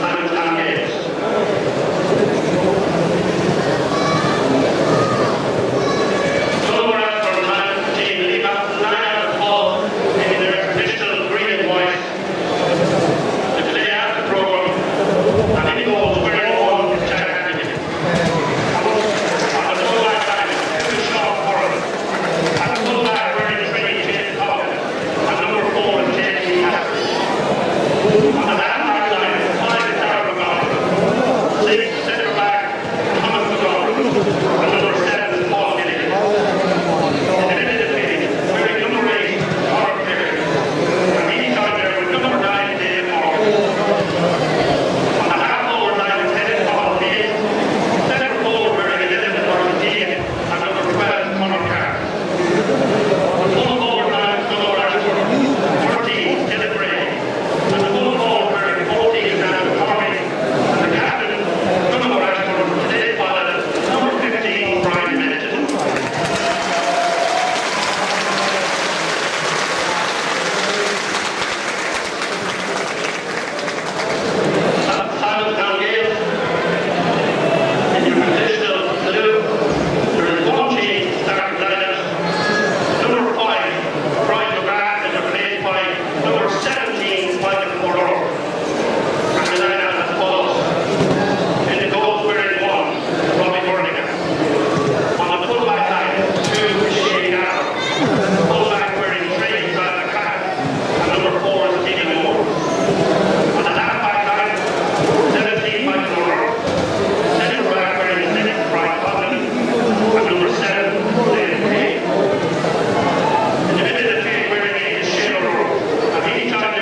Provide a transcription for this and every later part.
Simonstown Gaels. Donaghmore Ashbourne time team leave out 9 out of 12 in their traditional green and white to play out the programme, and any goals wearing one is gigantic. On the full-back line, two short forward, and the full-back wearing 3 James Coughlin, and number 4 is James Casper. On the half-back line, 5 Darrell McGowan, 6 centre-back Thomas McGowan, and number 7 is Paul Gilligan. In the middle of the pitch, wearing number 8, Mark Perry, and he's out there with number 9, Dave Morgan. On the half-forward line, 10 Paul Field, centre-forward wearing 11 Martin Dean, and number 12 Conor Carr. The full-forward line, Donaghmore Ashbourne, 13 Dylan Gray, and the full-forward wearing 14 Andrew Cormick, and the captain, Donaghmore Ashbourne, today's pilot, number 15 Brian Middleton. Simonstown Gaels, in your traditional blue, there is one team starting lineup. Number 5, Brian McGrath, is replaced by number 17, Michael Moore. And the lineup as follows. In the goals wearing 1, Robbie Burningham. On the full-back line, 2, Shane Garrow. Full-back wearing 3, Brad McCann. And number 4 is Stephen Moore. On the half-back line, 17, Michael O'Rourke. Centre-back wearing 6, Brian Coughlin. And number 7, David Kane. In the middle of the field wearing 8 is Shane O'Rourke. And he's time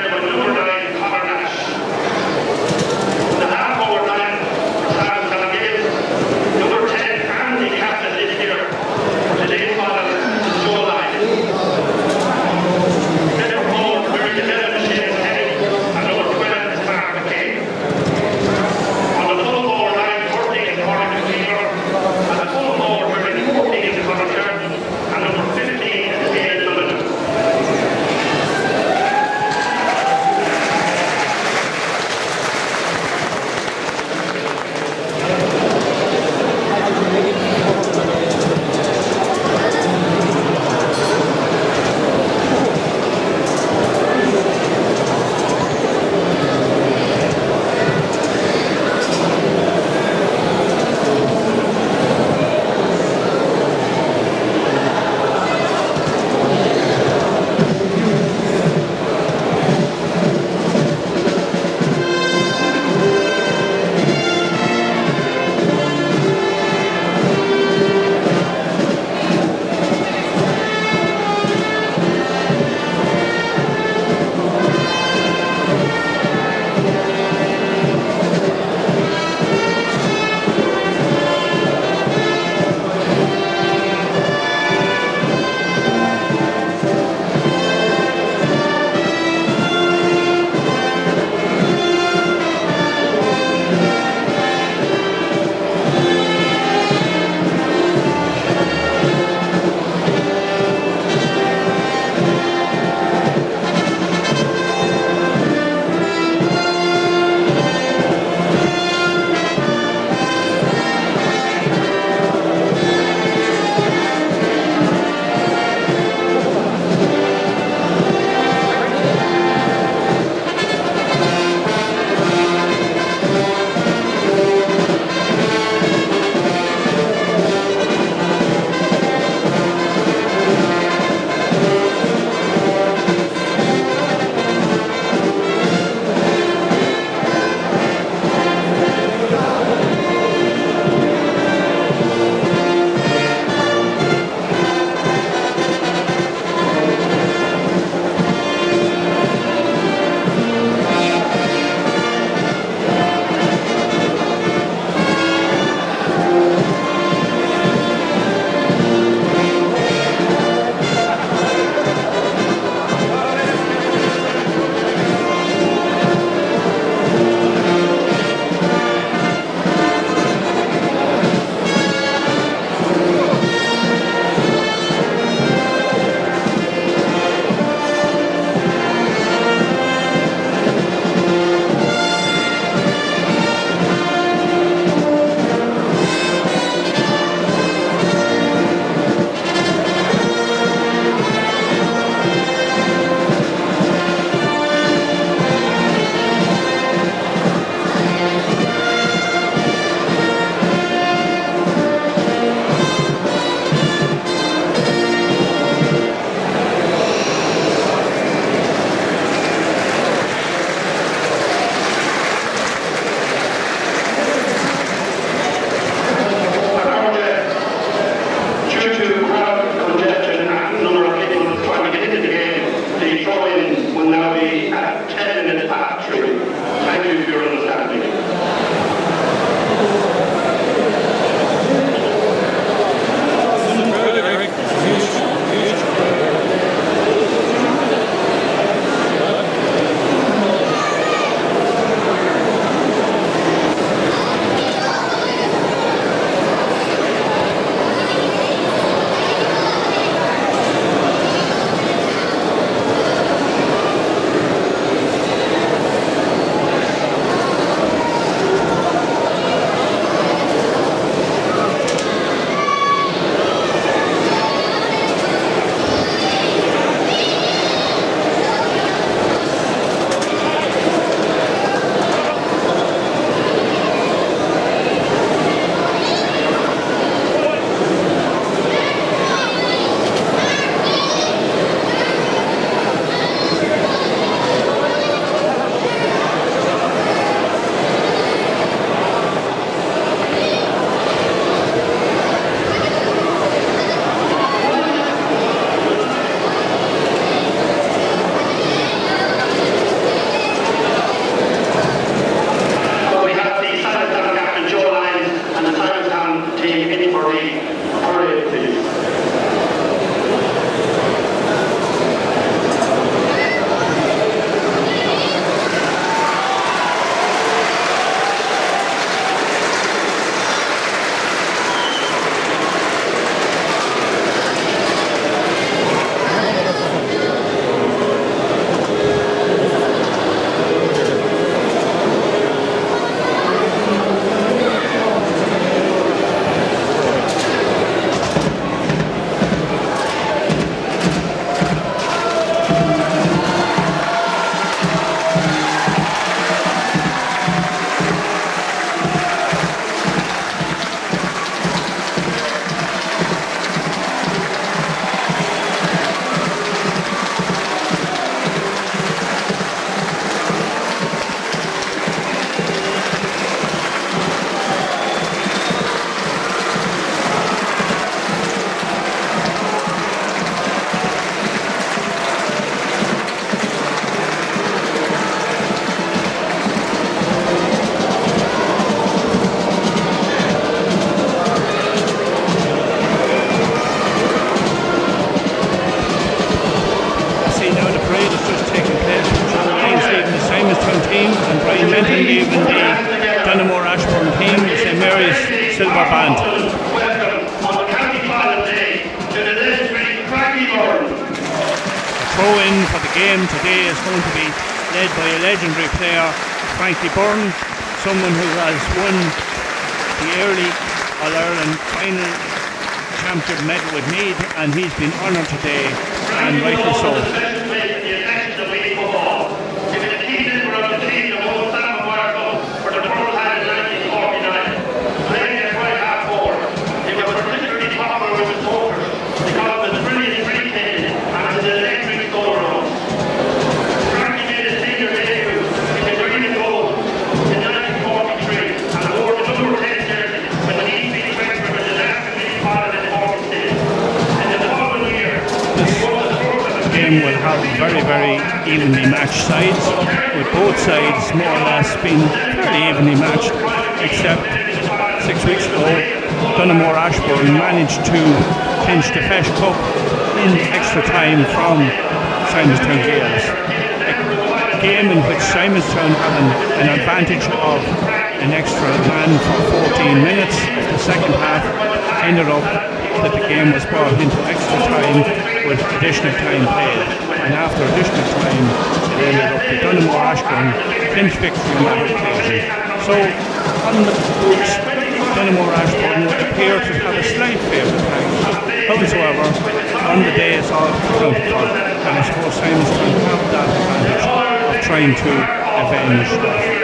Simonstown team, and Brian Menton leaving the Donaghmore Ashbourne team, St Mary's Silver Band. Welcome on the county final day to the legendary Frankie Byrne. The throw-in for the game today is going to be led by a legendary player, Frankie Byrne, someone who has won the early All-Ireland final championship medal with Meath, and he's been honoured today, and rightly so. Will have very evenly matched sides, with both sides more or less being fairly evenly matched, except 6 weeks ago Donaghmore Ashbourne managed to clinch the Fesh Cup in extra time from Simonstown Gaels. A game in which Simonstown had an advantage of an extra man for 14 minutes. The second half ended up that the game was brought into extra time with additional time played, and after additional time it ended up the Donaghmore Ashbourne clinch victory on that occasion. So on the books, Donaghmore Ashbourne would appear to have a slight favourite rank. However, on the day it's all counted for, and I suppose Simonstown have that advantage of trying to avenge that.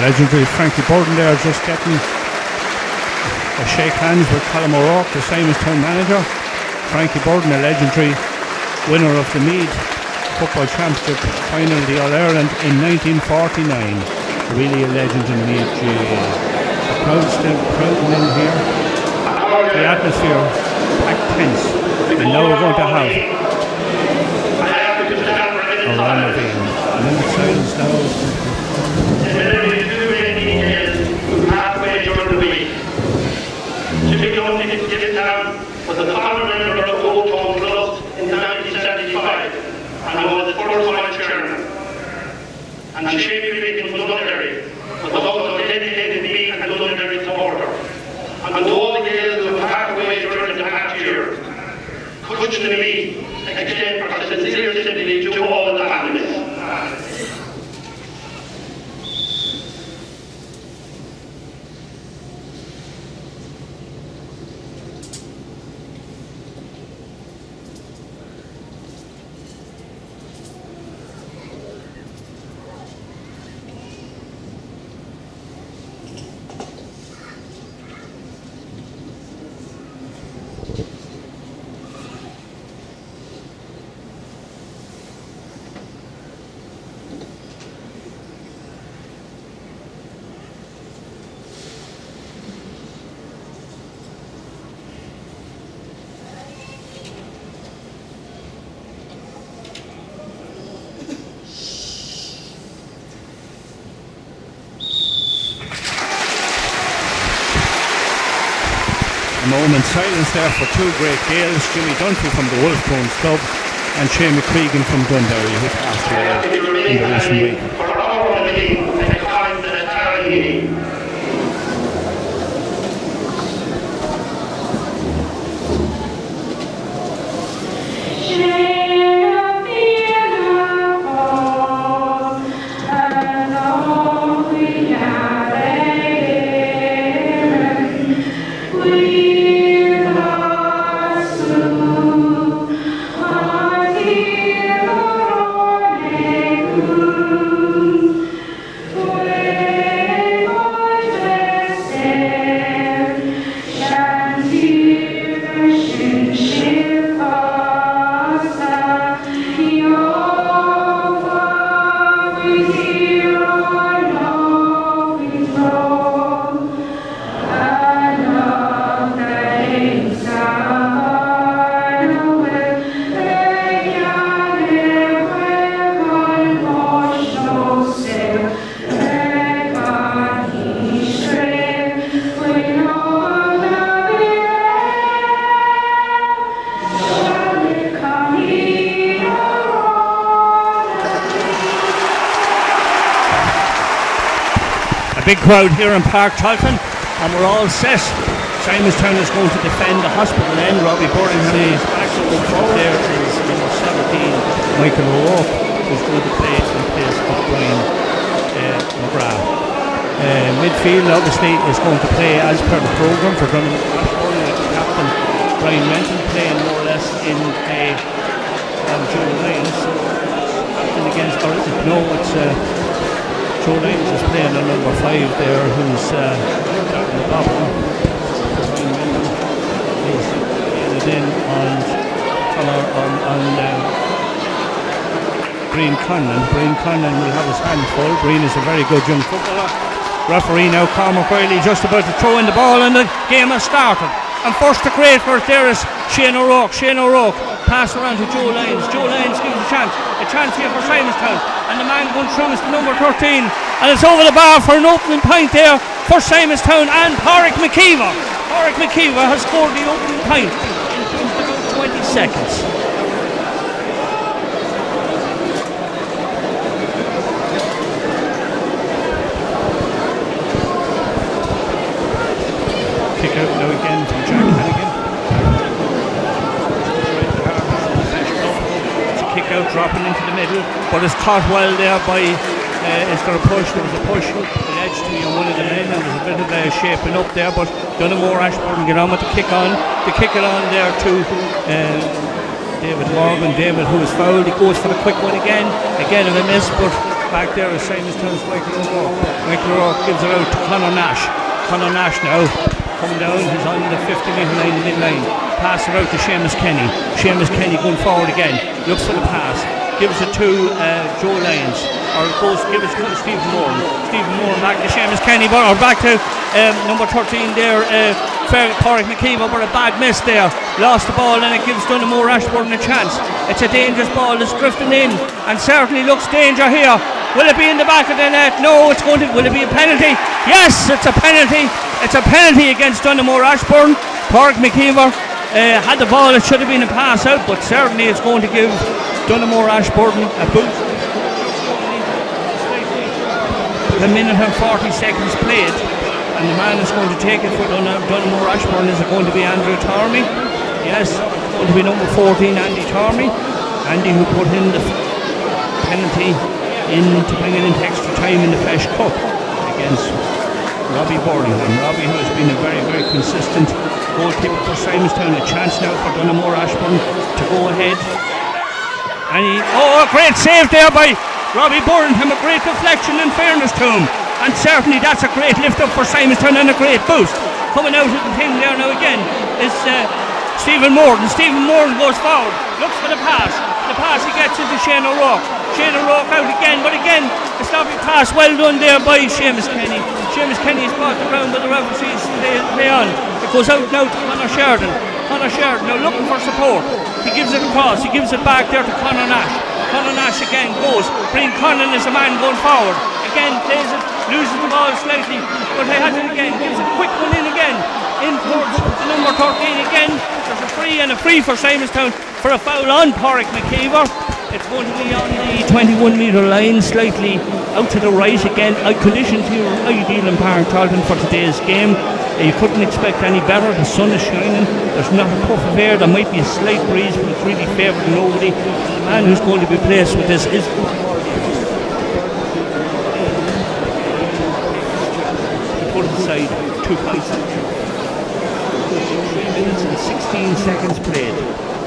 Legendary Frankie Byrne there, just getting a shake hands with Colm O'Rourke, the Simonstown manager. Frankie Byrne, a legendary winner of the Meath Football Championship final, the All-Ireland in 1949. Really a legend in Meath GAA. The crowd still crowding in here. The atmosphere packed tense. And now we're going to have a round of game. And then the silence now. Was a founder member of Old Town Club in 1975 and was the first vice chairman. And Shane Creek from Londonderry was also a dedicated Meath and Londonderry supporter. And to all the Gaels who passed away during the past year, could to me extend our sincere sympathy to all the families. moment. Silence there for two great Gaels, Jimmy Dunphy from the Wolfstones Club and Shane McCregan from Dunderry, who passed away in the recent week. Big crowd here in Park Tolton, and we're all set. Simonstown is going to defend the hospital end. Robbie Burrington is back up there. Is number 17, Michael O'Rourke, who's going to play in place of Brian McGrath. Midfield obviously is going to play as per the programme for Donaghmore. Captain Brian Renton playing more or less in Joe Lyons. Captain against, or is it? No, it's Joe Lyons is playing on number 5 there, who's at the bottom. Brian Renton is in on Brian Conlon. Brian Conlon will have his hands full. Brian is a very good young footballer. Referee now, Cormac Riley, just about to throw in the ball, and the game has started. And first to create for it there is Shane O'Rourke. Shane O'Rourke pass around to Joe Lyons. Joe Lyons gives a chance here for Simonstown. And the man going through is the number 13. And it's over the bar for an opening point there for Simonstown and Pádraig McKeever. Pádraig McKeever has scored the opening point in just about 20 seconds. Kick out now again from Jack Hannigan. It's a kick out dropping into the middle, but it's caught well there by is there a push? There was a push, an edge to one of the men, and there's a bit of shaping up there, but Donaghmore Ashbourne get on with the kick on. To kick it on there to David Morgan. David, who is fouled, he goes for the quick one again of a miss, but back there is Simonstown's Michael O'Rourke. Michael O'Rourke gives it out to Conor Nash. Conor Nash now coming down, he's on the 50-metre line, the mid-line. Pass it out to Seamus Kenny. Seamus Kenny going forward again, looks for the pass, gives it to Joe Lyons, or goes to give it to Stephen Moore. Stephen Moore back to Seamus Kenny, or back to number 13 there, Pádraig McKeever, but a bad miss there. Lost the ball, and it gives Donaghmore Ashbourne a chance. It's a dangerous ball that's drifting in, and certainly looks danger here. Will it be in the back of the net? No, it's going to. Will it be a penalty? Yes, it's a penalty. It's a penalty against Donaghmore Ashbourne. Pádraig McKeever had the ball. It should have been a pass out, but certainly it's going to give Donaghmore Ashbourne a boost. The minute and 40 seconds played, and the man is going to take it for Donaghmore Ashbourne. Is it going to be Andrew Tormey? Yes, it's going to be number 14, Andy Tormey. Andy, who put in the penalty to bring it into extra time in the Fesh Cup against Robbie Burlington. Robbie, who has been a very, very consistent goalkeeper for Simonstown. A chance now for Donaghmore Ashbourne to go ahead. And a great save there by Robbie Burlington, a great deflection in fairness to him. And certainly that's a great lift up for Simonstown and a great boost. Coming out of the thing there now again is Stephen Moore. Stephen Moore goes forward, looks for the pass. The pass he gets into Shane O'Rourke. Shane O'Rourke out again, but again, a stopping pass well done there by Seamus Kenny. Seamus Kenny is brought around, but the referees play on. It goes out now to Conor Sheridan. Conor Sheridan now looking for support. He gives it across, he gives it back there to Conor Nash. Conor Nash again goes. Brian Conlon is the man going forward. Again plays it, loses the ball slightly, but he has it again, gives a quick one in again, in towards The number 13 again. There's a free for Simonstown for a foul on Pádraig McKeever. It's going to be on the 21 metre line, slightly out to the right again. Conditions here are ideal in Park Tarleton for today's game. You couldn't expect any better. The sun is shining. There's not a puff of air. There might be a slight breeze, but it's really favouring nobody. The man who's going to be placed with this is to put aside 2 points. 3 minutes and 16 seconds played.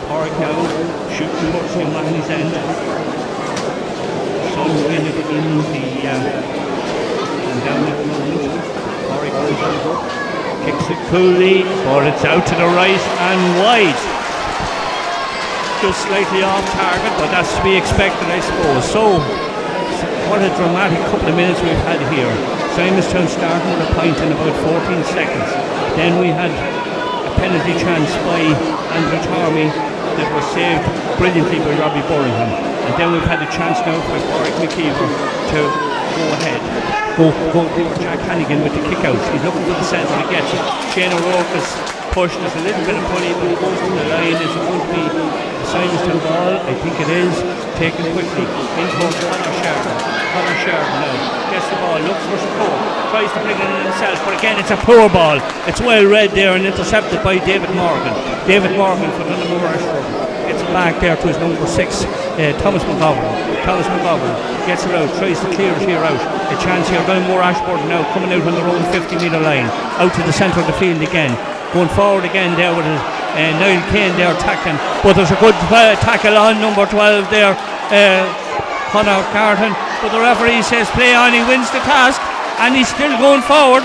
Pádraig now shooting towards him on his end. Sun winning in the and down at the moment. Pádraig kicks it coolly, but it's out to the right and wide. Just slightly off target, but that's to be expected, I suppose. So, what a dramatic couple of minutes we've had here. Simonstown starting with a point in about 14 seconds. Then we had a penalty chance by Andrew Tormey that was saved brilliantly by Robbie Burringham. And then we've had a chance now for Pádraig McKeever to go ahead. Go Jack Hannigan with the kick-out. He's looking for the centre, he gets it. Shane O'Rourke is pushed, there's a little bit of pulley, but he goes to the line. Is it going to be a Simonstown ball? I think it is. Taken quickly. In towards Conor Sheridan. Conor Sheridan now gets the ball, looks for support, tries to bring it in himself, but again it's a poor ball. It's well read there and intercepted by David Morgan. David Morgan for Donaghmore Ashbourne. Gets it back there to his number 6, Thomas McGovern. Thomas McGovern gets it out, tries to clear it here out. A chance here, Donaghmore Ashbourne now coming out on their own 50 metre line. Out to the centre of the field again. Going forward again there with Niall Kane there tackling. But there's a good tackle on number 12 there, Conor Carton. But the referee says play on, he wins the task. And he's still going forward.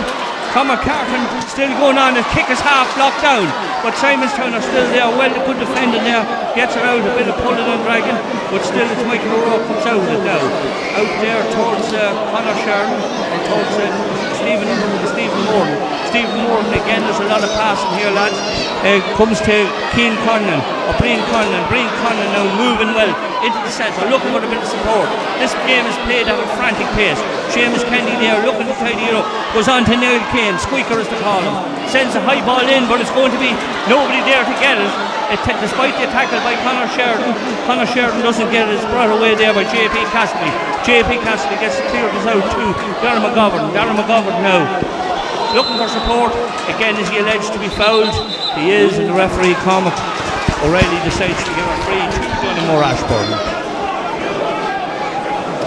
Conor Carton still going on, his kick is half blocked down. But Simonstown are still there, well, the good defending there, gets it out, a bit of pulling and dragging, but still it's Michael O'Rourke comes out of it now. Out there towards Conor Sheridan, or towards Stephen Moran. Stephen Moran, again, there's a lot of passing here, lads. Comes to Cian Conlon, or Brian Conlon. Brian Conlon now moving well into the centre, looking for a bit of support. This game is played at a frantic pace. Seamus Kennedy there, looking to tidy it up, goes on to Niall Kane, squeaker as they call him. Sends a high ball in, but it's going to be nobody there to get it. Despite the tackle by Conor Sheridan. Conor Sheridan doesn't get it. It's brought away there by JP Cassidy. JP Cassidy gets it cleared us out to Darren McGovern. Darren McGovern now looking for support. Again, is he alleged to be fouled? He is, and the referee, Cormac O'Reilly, decides to give a free to Donaghmore Ashbourne.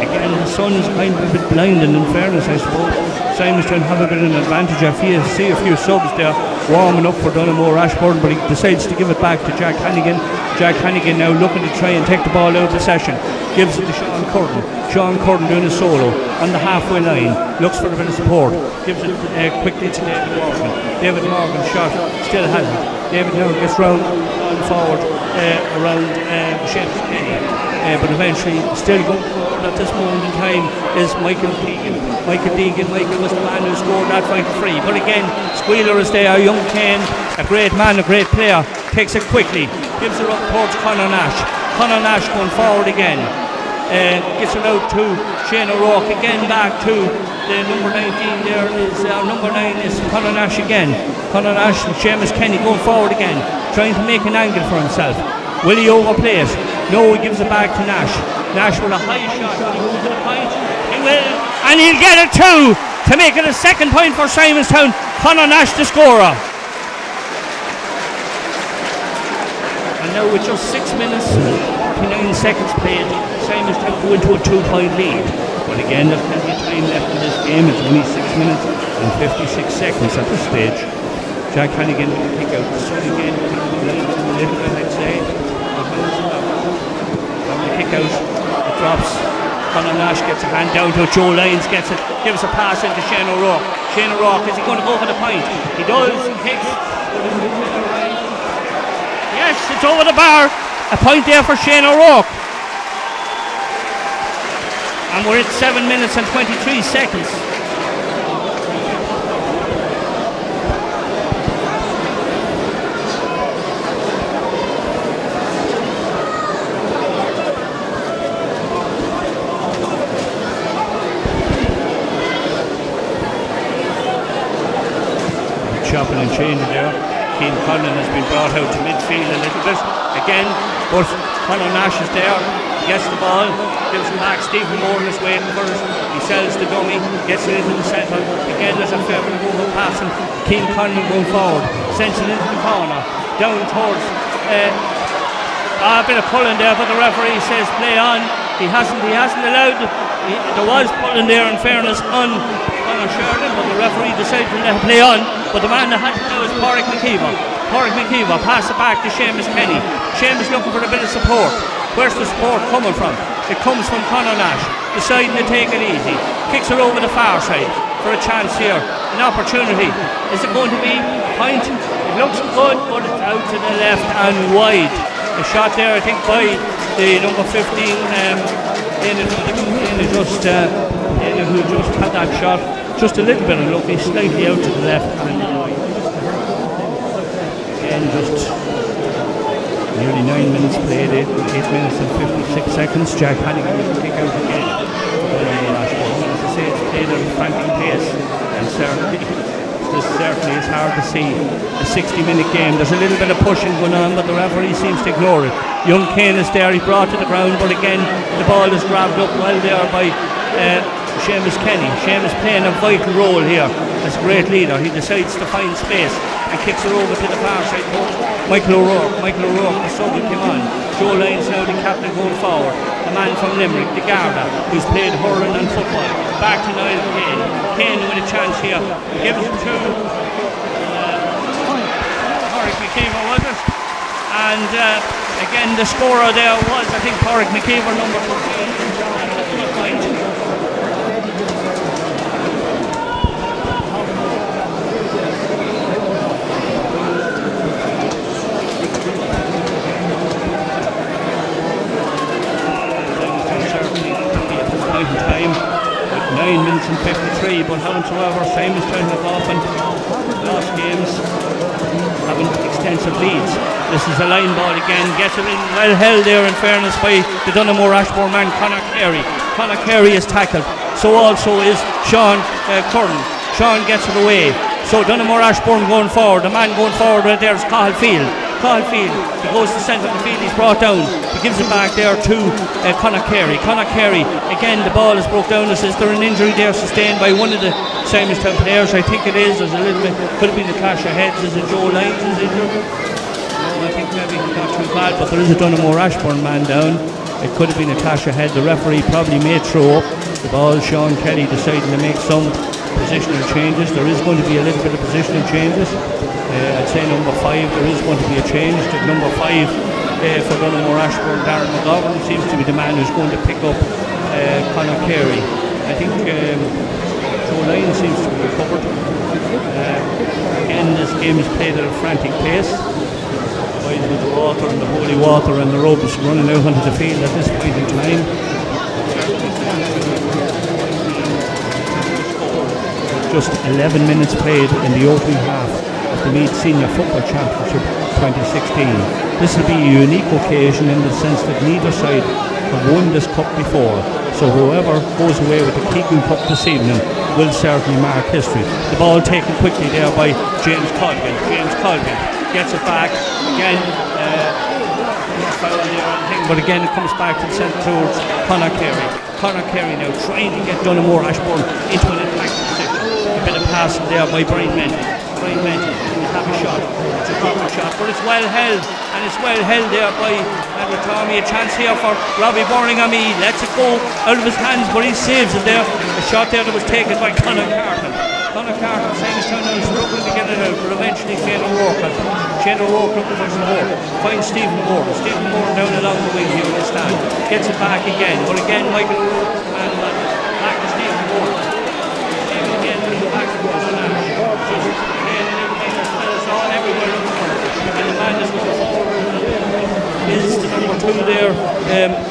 Again, the sun's kind of a bit blinding, in fairness, I suppose. Simonstown have a bit of an advantage. I see a few subs there warming up for Donaghmore Ashbourne, but he decides to give it back to Jack Hannigan. Jack Hannigan now looking to try and take the ball out of possession. Gives it to Sean Curtin. Sean Curtin doing a solo on the halfway line. Looks for a bit of support. Gives it quickly to David Morgan. David Morgan shot, still has it. David now gets round forward around Seamus Kenny. But eventually, still going forward at this moment in time is Michael Deegan. Michael was the man who scored that fight free. But again, Squealer is there. Young Kane, a great man, a great player, takes it quickly, gives it up towards Conor Nash. Conor Nash going forward again. Gets it out to Shane O'Rourke, again back to the number 19 there is number 9 is Conor Nash again. Conor Nash and Seamus Kenny going forward again, trying to make an angle for himself. Will he overplay it? No, he gives it back to Nash. Nash with a high shot, will he go to the point? He will, and he'll get it too, to make it a second point for Simonstown. Conor Nash the scorer. And now with just 6 minutes and 49 seconds played, Simonstown go into a 2-point lead. But again, there's plenty of time left in this game. It's only 6 minutes and 56 seconds at this stage. Jack Hannigan will kick out the sun again, a little bit, I'd say. From the kick out, it drops. Conor Nash gets a hand down to it. Joe Lyons gets it, gives a pass into Shane O'Rourke. Shane O'Rourke, is he going to go for the point? He does, he kicks. Yes, it's over the bar. A point there for Shane O'Rourke. And we're at 7 minutes and 23 seconds. Chopping and changing there. Keane Conlon has been brought out to midfield a little bit again, but Conor Nash is there. He gets the ball, gives it back. Stephen Moran is waiting for it. He sells the dummy, gets it into the centre. Again, there's a fair bit of movement passing. Keane Conlon going forward, sends it into the corner, down towards. A bit of pulling there, but the referee says play on. He hasn't allowed. There was pulling there, in fairness, on Conor Sheridan, but the referee decided to let play on. But the man that had to go is Pádraig McKeever. Pádraig McKeever pass it back to Seamus Kenny. Seamus looking for a bit of support. Where's the support coming from? It comes from Conor Nash, deciding to take it easy. Kicks it over the far side for a chance here. An opportunity. Is it going to be point? It looks good, but it's out to the left and wide. A shot there, I think, by the number 15, who just had that shot. Just a little bit of luck. He's slightly out to the left and wide. Again, just nearly 9 minutes played, 8 minutes and 56 seconds. Jack Hannigan will kick out again. As I say, it's played at a frantic pace, and certainly it's hard to see a 60-minute game. There's a little bit of pushing going on, but the referee seems to ignore it. Young Kane is there, he brought to the ground, but again the ball is grabbed up well there by Seamus Kenny. Seamus playing a vital role here as a great leader. He decides to find space and kicks it over to the far side post. Michael O'Rourke, the struggle came on. Joe Lyons now the captain going forward. The man from Limerick, the Garda, who's played hurling and football. Back to Niall Kane. Kane with a chance here. Gives it to Pádraig McKeever, was it? And again, the scorer there was, I think, Pádraig McKeever, number 14. Time with 9 minutes and 53, but however, Simonstown have often lost games having extensive leads. This is a line ball again, gets it in, well held there in fairness by the Donaghmore Ashbourne man Conor Carey. Conor Carey is tackled, so also is Sean Curran. Sean gets it away, so Donaghmore Ashbourne going forward. The man going forward right there is Cathal Field. He goes to the centre of the field, he's brought down. He gives it back there to Conor Carey. Conor Carey, again the ball is broke down. Is there an injury there sustained by one of the Simonstown players? I think it is. There's a little bit, could have been a clash of heads. Is it Joe Lyons is injured? No, I think maybe he's not too bad, but there is a Donaghmore Ashbourne man down. It could have been a clash of heads. The referee probably may throw up the ball. Sean Kelly deciding to make some positional changes. There is going to be a little bit of positional changes. I'd say number 5, there is going to be a change to number 5 for Donaghmore Ashbourne. Darren McGovern seems to be the man who's going to pick up Conor Carey. I think Joe Lyons seems to be recovered. Again, this game is played at a frantic pace. Boys with the water and the holy water and the ropes running out onto the field at this point in time. Just 11 minutes played in the opening half of the Meath Senior Football Championship 2016. This will be a unique occasion in the sense that neither side have won this cup before, so whoever goes away with the Keegan Cup this evening will certainly mark history. The ball taken quickly there by James Colgan. James Colgan gets it back again. Foul there, I think, but again it comes back to the centre towards Conor Carey. Conor Carey now trying to get Donaghmore Ashbourne into an attacking position. A bit of passing there by Brian Menton. Brian Menton will have a shot. It's a proper shot, but it's well held, and it's well held there by Andrew Tommy. A chance here for Robbie Birmingham. He lets it go out of his hands, but he saves it there. A shot there that was taken by Conor Carton. Conor Carton, Simonstown now struggling to get it out, but eventually Shane O'Rourke looking for support. Finds Stephen Moore. Stephen Moore down along the wing here in the stand. Gets it back again, but again Michael O'Rourke and back to Stephen Moore. Stephen again back to Nash. Just again there's all everywhere in the corner. And the man that's going forward is the number 2 there,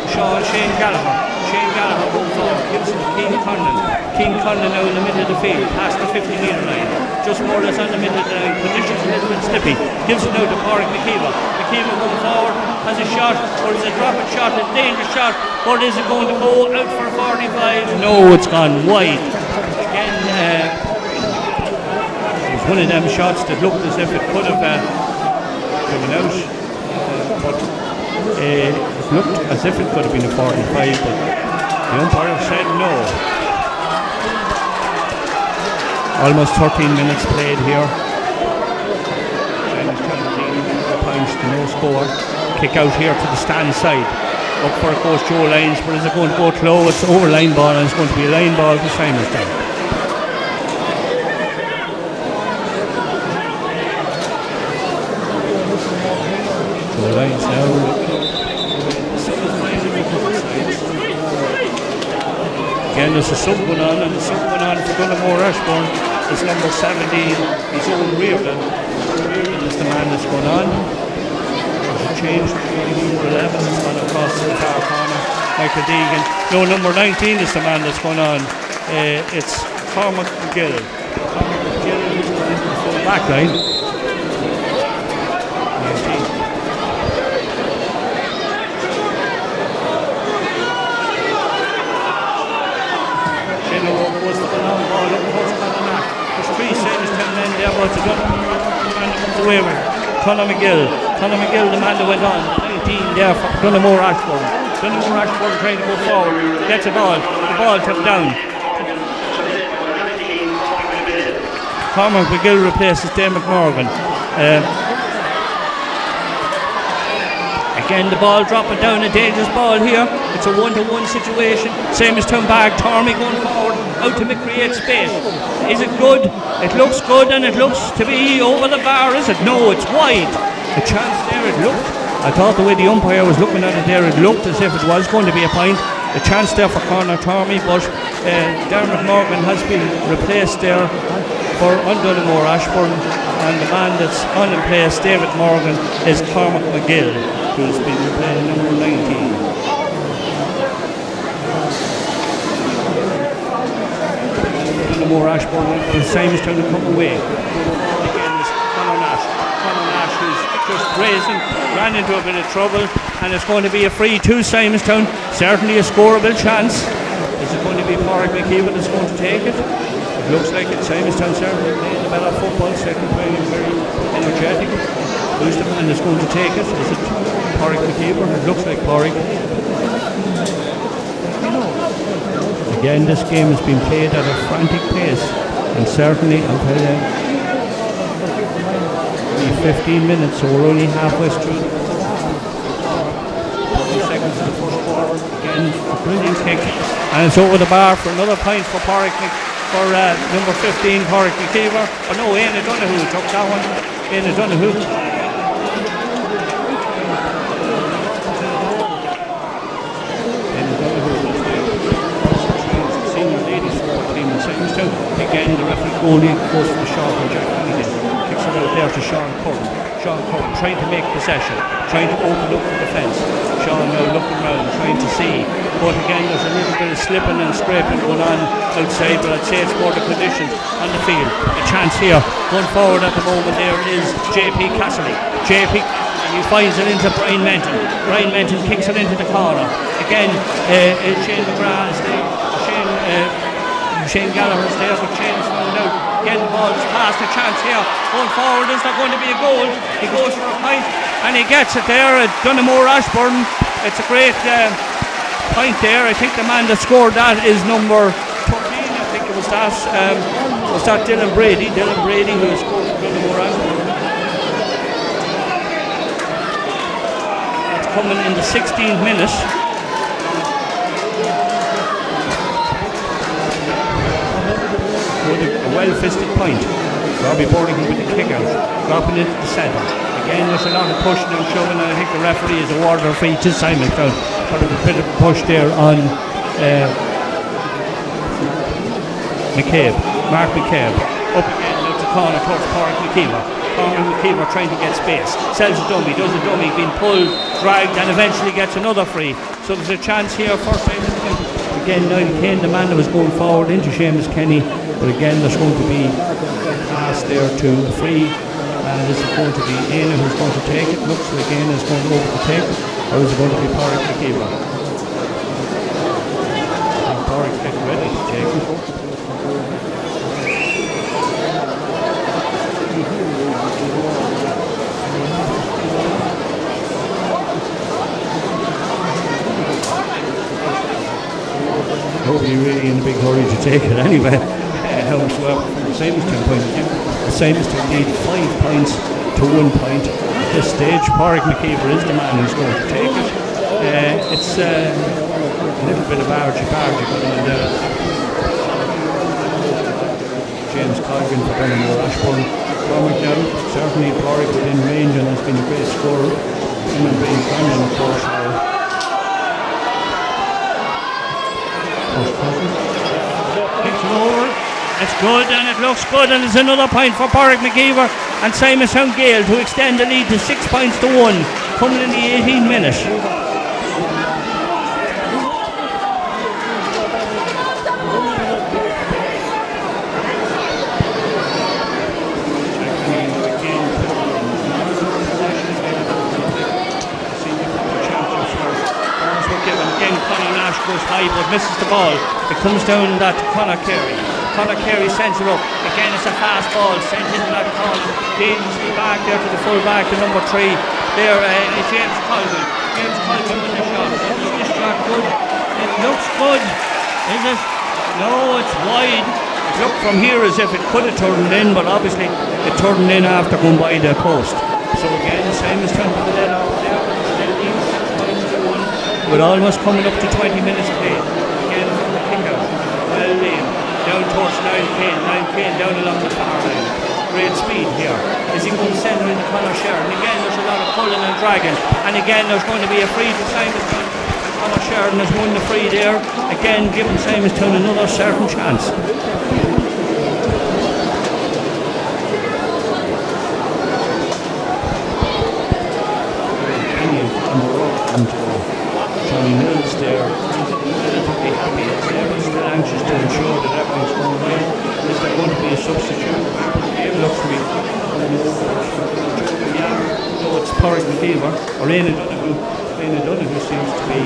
Shane Gallagher. Shane Gallagher goes forward, gives it to Keane Conlon. Keane Conlon now in the middle of the field, past the 50-metre line. Just more or less on the middle of the line. Position's a little bit slippy. Gives it now to Pádraig McKeever. McKeever going forward, has a shot, or is it a dropping shot, a dangerous shot, or is it going to go out for 45? No, it's gone wide. Again, was one of them shots that looked as if it could have coming out, but it looked as if it could have been a 45, but the umpire said no. Almost 13 minutes played here. Simonstown 4 points to no score. Kick out here to the stand side. Up for it goes Joe Lyons, but is it going to go low? It's over line ball, and it's going to be a line ball to Simonstown. Joe Lyons now. Again, there's a sub going on, and the sub going on for Donaghmore Ashbourne. It's number 17, his own Reardon. Reardon is the man that's going on. There's a change to number 11 that's gone across to the far corner. Michael Deegan. No, number 19 is the man that's going on. It's Cormac McGill. Cormac McGill is going into the full back line. 19. Was the long ball up the host on the knock. There's 3 Simonstown men there, but it's the away with Conor McGill. Conor McGill, the man that went on. 19 there for Donaghmore Ashbourne. Donaghmore Ashbourne trying to go forward. Gets a ball. The ball took down. Cormac McGill replaces David Morgan. Again, the ball dropping down, a dangerous ball here. It's a 1-to-1 situation. Simonstown bag, Tormey going forward, out to create space. Is it good? It looks good, and it looks to be over the bar, is it? No, it's wide. A chance there, it looked. I thought the way the umpire was looking at it there, it looked as if it was going to be a point. A chance there for Conor Tormey, but Dermot Morgan has been replaced there for Donaghmore Ashbourne, and the man that's on in place, David Morgan, is Cormac McGill, who's been replaced number 19. Donaghmore Ashbourne went for Simonstown to come away. Again is Conor Nash. Conor Nash, who's just raising, ran into a bit of trouble, and it's going to be a free to Simonstown. Certainly a scoreable chance. Is it going to be Pádraig McKeever that's going to take it? It looks like it's Simonstown certainly playing the better football, second playing very energetic. Who's the man that's going to take it? Is it Pádraig McKeever? It looks like Pádraig. Again, this game has been played at a frantic pace, and certainly I'll tell you, 15 minutes, so we're only halfway through. 40 seconds of the first quarter. Again, a brilliant kick, and it's over the bar for another point for Pádraig for number 15, Pádraig McKeever. Oh no, Éanna Donoghue took that one. Éanna Donoghue. Again, the referee goalie goes for the shot and Jack Keegan kicks it out there to Sean Curran. Sean Curran trying to make possession, trying to open up the defence. Sean now looking around, trying to see. But again, there's a little bit of slipping and scraping going on outside, but I'd say it's more the conditions on the field. A chance here, going forward at the moment there is JP Casserly. JP, he finds it into Brian Menton. Brian Menton kicks it into the corner. Again, Shane McGrath is there. Shane Gallagher's there, but Shane's found out. Again, the ball's past a chance here. Going forward, is there going to be a goal? He goes for a point, and he gets it there at Donaghmore Ashbourne. It's a great point there. I think the man that scored that is number 13. I think it was that. Was that Dylan Brady? Dylan Brady, who scored for Donaghmore Ashbourne. It's coming in the 16th minute. A well-fisted point. Robbie Bordigan with the kick out, dropping into the centre. Again, there's a lot of pushing and shoving, and I think the referee has awarded a free to Simonstown for a bit of a push there on McCabe, Mark McCabe. Up again, now to corner towards Pádraig McKeever. Pádraig McKeever trying to get space. Sells a dummy, does a dummy, being pulled, dragged, and eventually gets another free. So there's a chance here for Simonstown. Again, Niall Kane, the man that was going forward into Seamus Kenny. But again, there's going to be a pass there to free, and this is going to be Éanna who's going to take it. Looks like Éanna is going over to take it, or is it going to be Pádraig McKeever? I think Pádraig's getting ready to take it. be really in a big hurry to take it anyway. However, from the Simonstown point of view, the Simonstown need 5 points to 1 point at this stage. Pádraig McKeever is the man who's going to take it. It's a little bit of argy-bargy going on there. James Colgan for Donaghmore Ashbourne. Cormac now, certainly Pádraig within range and has been a great scorer. Him and Brian Brandon, of course, Kicks it over. It's good and it looks good, and it's another point for Pádraig McKeever and Simonstown Gaels to extend the lead to 6 points to 1 coming in the 18th minute. Goes high but misses the ball. It comes down that to Conor Carey. Conor Carey sends it up. Again, it's a fast ball sent into that corner. Dangerously back there to the full back to number 3. There is James Colgan. James Colgan with the shot. Is this shot good? It looks good. Is it? No, it's wide. It looked from here as if it could have turned in, but obviously it turned in after going by the post. So again, Simonstown with the let off there. With almost coming up to 20 minutes play. Again from the kick out. Well laid. Down towards 9 Kane down along the far line. Great speed here. Is he going to send her into Conor Sheridan? Again there's a lot of pulling and dragging. And again there's going to be a free to Simonstown. Conor Sheridan has won the free there. Again giving Simonstown another certain chance. Johnny Mills there, relatively happy but still anxious to ensure that everything's going well. Is there going to be a substitute? It looks to be no, it's Pádraig McKeever or Éanna Donoghue. Éanna Donoghue seems to be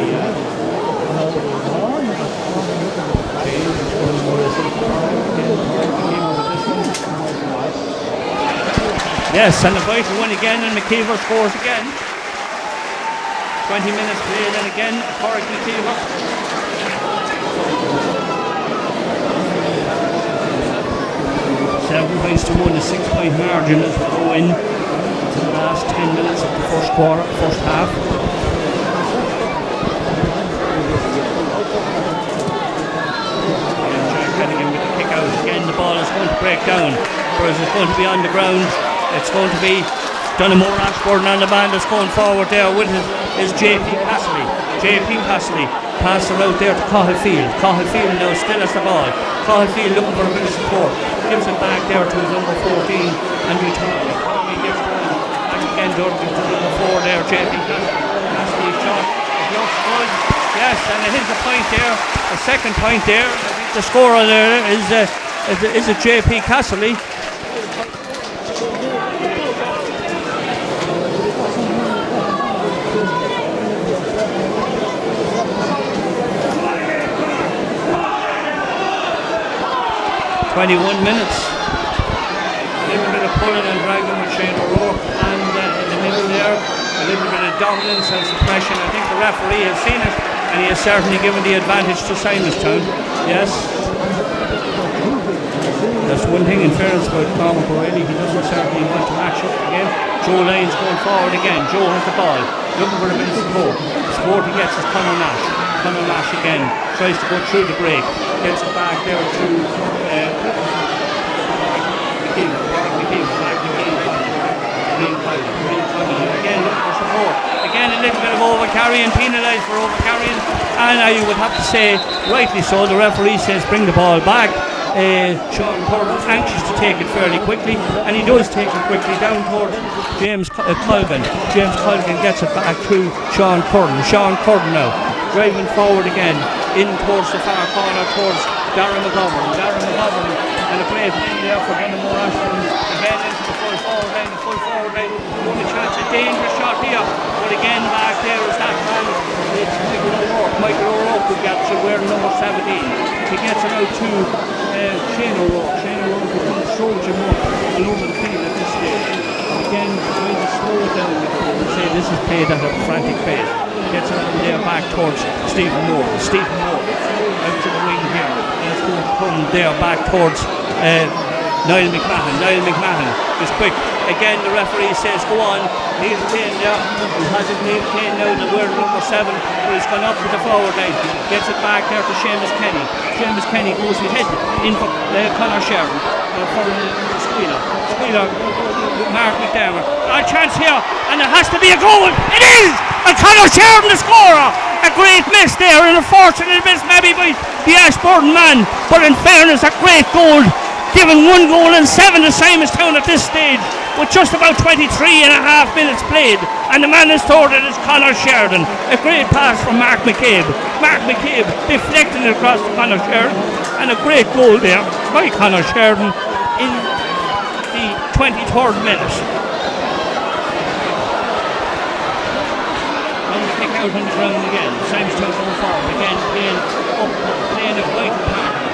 yes, and the vital one again, and McKeever scores again. 20 minutes played, and again, Pádraig McKeever. 7 points to 1, a 6 point margin as we go in to the last 10 minutes of the first half. And Jack Hennigan with the kick out. Again, the ball is going to break down, whereas it's going to be on the ground. It's going to be Donaghmore Ashbourne on the man that's going forward there with is JP Castley. JP Castley passes her out there to Cahill Field. Cahill Field now still has the ball. Cahill Field looking for a bit of support. Gives it back there to number 14 and Tommy. Tommy gives it back again to number 4 there. JP Castley shot. It looks good. Yes, and it is a point there. A second point there. The scorer there is a JP Castley. 21 minutes. A little bit of pulling and dragging with Shane O'Rourke, and in the middle there, a little bit of dominance and suppression. I think the referee has seen it, and he has certainly given the advantage to Simonstown. Yes. That's one thing in fairness about Cormac O'Reilly, he doesn't certainly want to match up again. Joe Lyons going forward again. Joe has the ball, looking for a bit of support. The support he gets is Conor Nash. Conor Nash again tries to go through the break, gets it back there to again looking for support. Again a little bit of overcarrying, penalised for overcarrying, and I would have to say rightly so. The referee says bring the ball back. Sean Curran anxious to take it fairly quickly, and he does take it quickly down towards James Colgan. James Colgan gets it back to Sean Curran. Sean Curran now driving forward again in towards the far corner towards Darren McGovern. Darren McGovern and a play there for Donaghmore Ashbourne. Again into the full forward line. Only chance, a dangerous shot here, but again back there is that man. It's Michael O'Rourke who gets it, wearing number 17. He gets it out to Shane O'Rourke. Shane O'Rourke is going to soldier more all over the field at this stage. Again, trying to slow it down. Say this is played at a frantic pace. Gets it there back towards Stephen Moore. Stephen Moore out to the wing here. And it's going to come there back towards Niall McMahon. Niall McMahon is quick. Again, the referee says, go on. Neil Kane there. He has it, Neil Kane now, the wearer number 7. But he's gone up to the forward line. Gets it back there to Seamus Kenny. Seamus Kenny goes ahead in for Conor Sheridan. For Squealer. Squealer, Mark McDermott. A chance here, and it has to be a goal. It is! And Conor Sheridan, the scorer. A great miss there, an unfortunate miss maybe by the Ashbourne man. But in fairness, a great goal. Given 1 goal and 7 to Simonstown at this stage, with just about 23 and a half minutes played, and the man is told it is Conor Sheridan. A great pass from Mark McCabe. Mark McCabe deflecting it across to Conor Sheridan, and a great goal there by Conor Sheridan in the 23rd minute. And the kick out on the ground again. Simonstown going forward again, playing a vital part.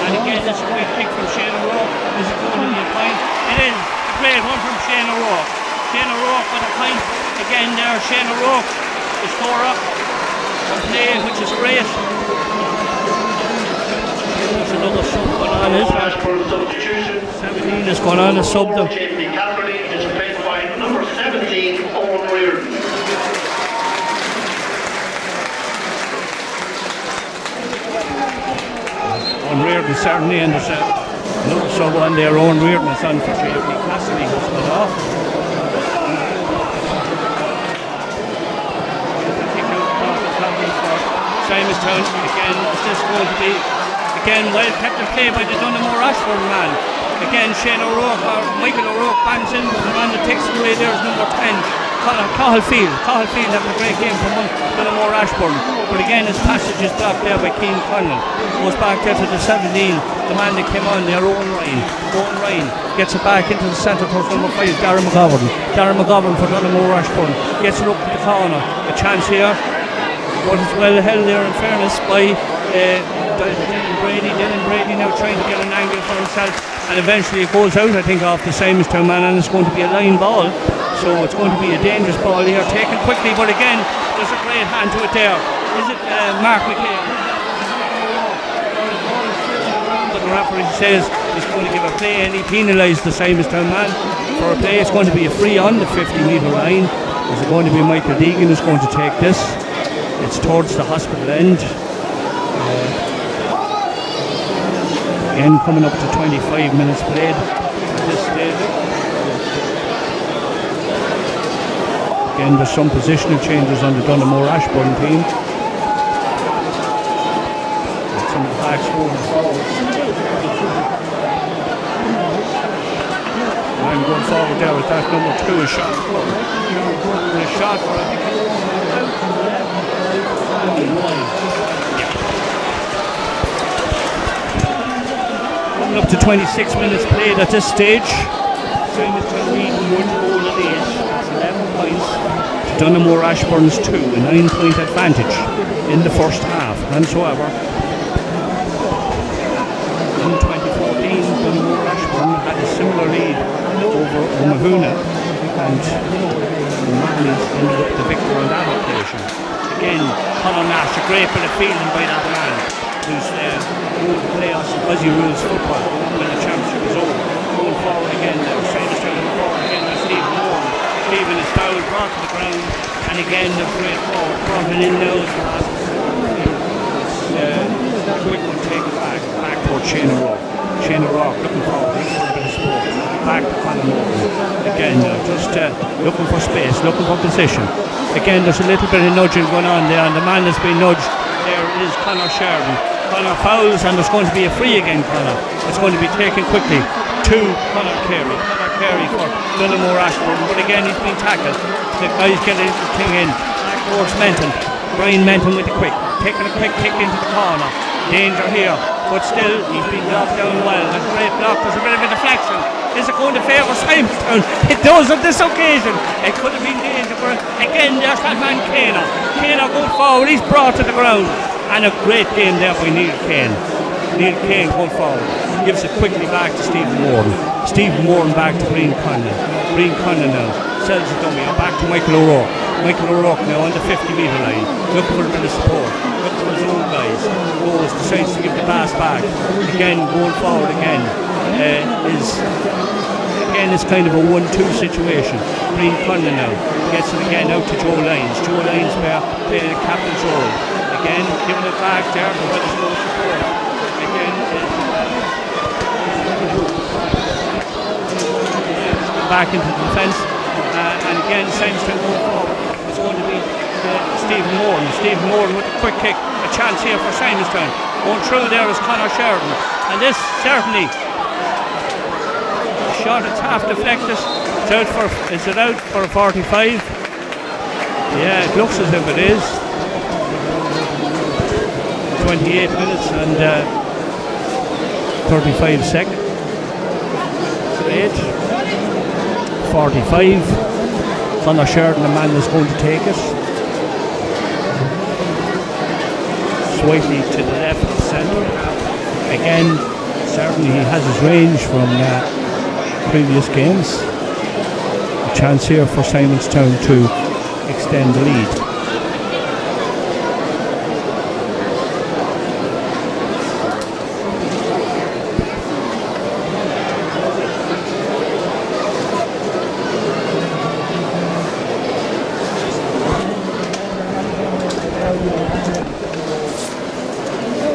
And again, this is a great kick from Shane O'Rourke. Is it going in the point? It is a great one from Shane O'Rourke. Shane O'Rourke with a point. Again there, Shane O'Rourke, the scorer. A play which is great. There's another sub going on, is there? 17 is going on, a sub though. Jamie Cafferty is replaced by number 17, Owen Reardon. Owen Reardon certainly, and there's another sub on there. Owen Reardon is on for Jamie Cassidy, has got off. Kick out for Simonstown again. Is this going to be well kept in play by the Donaghmore Ashbourne man? Again, Shane O'Rourke or Michael O'Rourke bangs in. The man that takes it away there is number 10. Cahill Field having a great game from Donaghmore Ashbourne, but again his passage is blocked there by Keane Connell. Goes back there to the 17, the man that came on there, Owen Ryan gets it back into the centre towards number 5, Darren McGovern for Donaghmore Ashbourne, gets it up to the corner. A chance here, but it's well held there in fairness by Dylan Brady now trying to get an angle for himself, and eventually it goes out, I think, off the Simonstown man, and it's going to be a line ball. So it's going to be a dangerous ball here, taken quickly, but again, there's a great hand to it there. Is it Mark McCabe? But the referee says he's going to give a play, and he penalised the Simonstown man for a play. It's going to be a free on the 50-metre line. Is it going to be Michael Deegan who's going to take this? It's towards the hospital end. Again, coming up to 25 minutes played at this stage. Again, there's some positional changes on the Donaghmore Ashbourne team. Some of the backs moving forward. I'm going forward there with that number 2, a shot for I think. Coming up to 26 minutes played at this stage. Same as 1 goal and 8. That's 11 points. Donaghmore Ashbourne's 2, a 9-point advantage in the first half. And however, in 2014, Donaghmore Ashbourne had a similar lead over O'Mahuna, and O'Mahony's ended up the victor on that occasion. Again, Conor Nash, a great bit of fielding by that man, who's ruled the playoffs as he rules football when the championship is over. Going forward again now, Simonstown going forward again with Stephen Moore. Stephen is fouled, brought to the ground, and again the great forward brought it in now as well. Quick one taken back towards Shane O'Rourke. Shane O'Rourke looking forward, looking for a bit of support. Back to Conor Morgan. Again now, just looking for space, looking for position. Again, there's a little bit of nudging going on there, and the man that's been nudged there is Conor Sheridan. Conor fouls, and there's going to be a free again, Conor. It's going to be taken quickly to Conor Carey. Conor Carey for Donaghmore Ashbourne, but again he's been tackled. The guys getting the thing in. Back towards Menton. Brian Menton with the quick. Taking a quick kick into the corner. Danger here, but still he's been knocked down well. That's a great block. There's a bit of a deflection. Is it going to favour Simonstown? It does on this occasion. It could have been danger, but again there's that man Kana. Kana going forward. He's brought to the ground. And a great game there by Neil Kane. Neil Kane going forward. Gives it quickly back to Stephen Warren. Stephen Warren back to Green Conlon. Green Conlon now sells it dummy. Back to Michael O'Rourke. Michael O'Rourke now on the 50-metre line, looking for a bit of support, looking for his own guys. Goes, decides to give the pass back. Again, going forward again. It's kind of a 1-2 situation. Green Conlon now gets it again out to Joe Lyons. Joe Lyons playing a captain's role. Again, giving it back there, but there's no support. Again, back into the defence. And again, Simonstown going forward. It's going to be Stephen Moran. Stephen Moran with a quick kick. A chance here for Simonstown. Going through there is Conor Sheridan. And this certainly shot, it's half deflected. Is it out for a 45? Yeah, it looks as if it is. 28 minutes and 35 seconds. Age 45. Conor Sheridan, the man that's going to take it. Slightly to the left of the centre. Again, certainly he has his range from previous games. A chance here for Simonstown to extend the lead.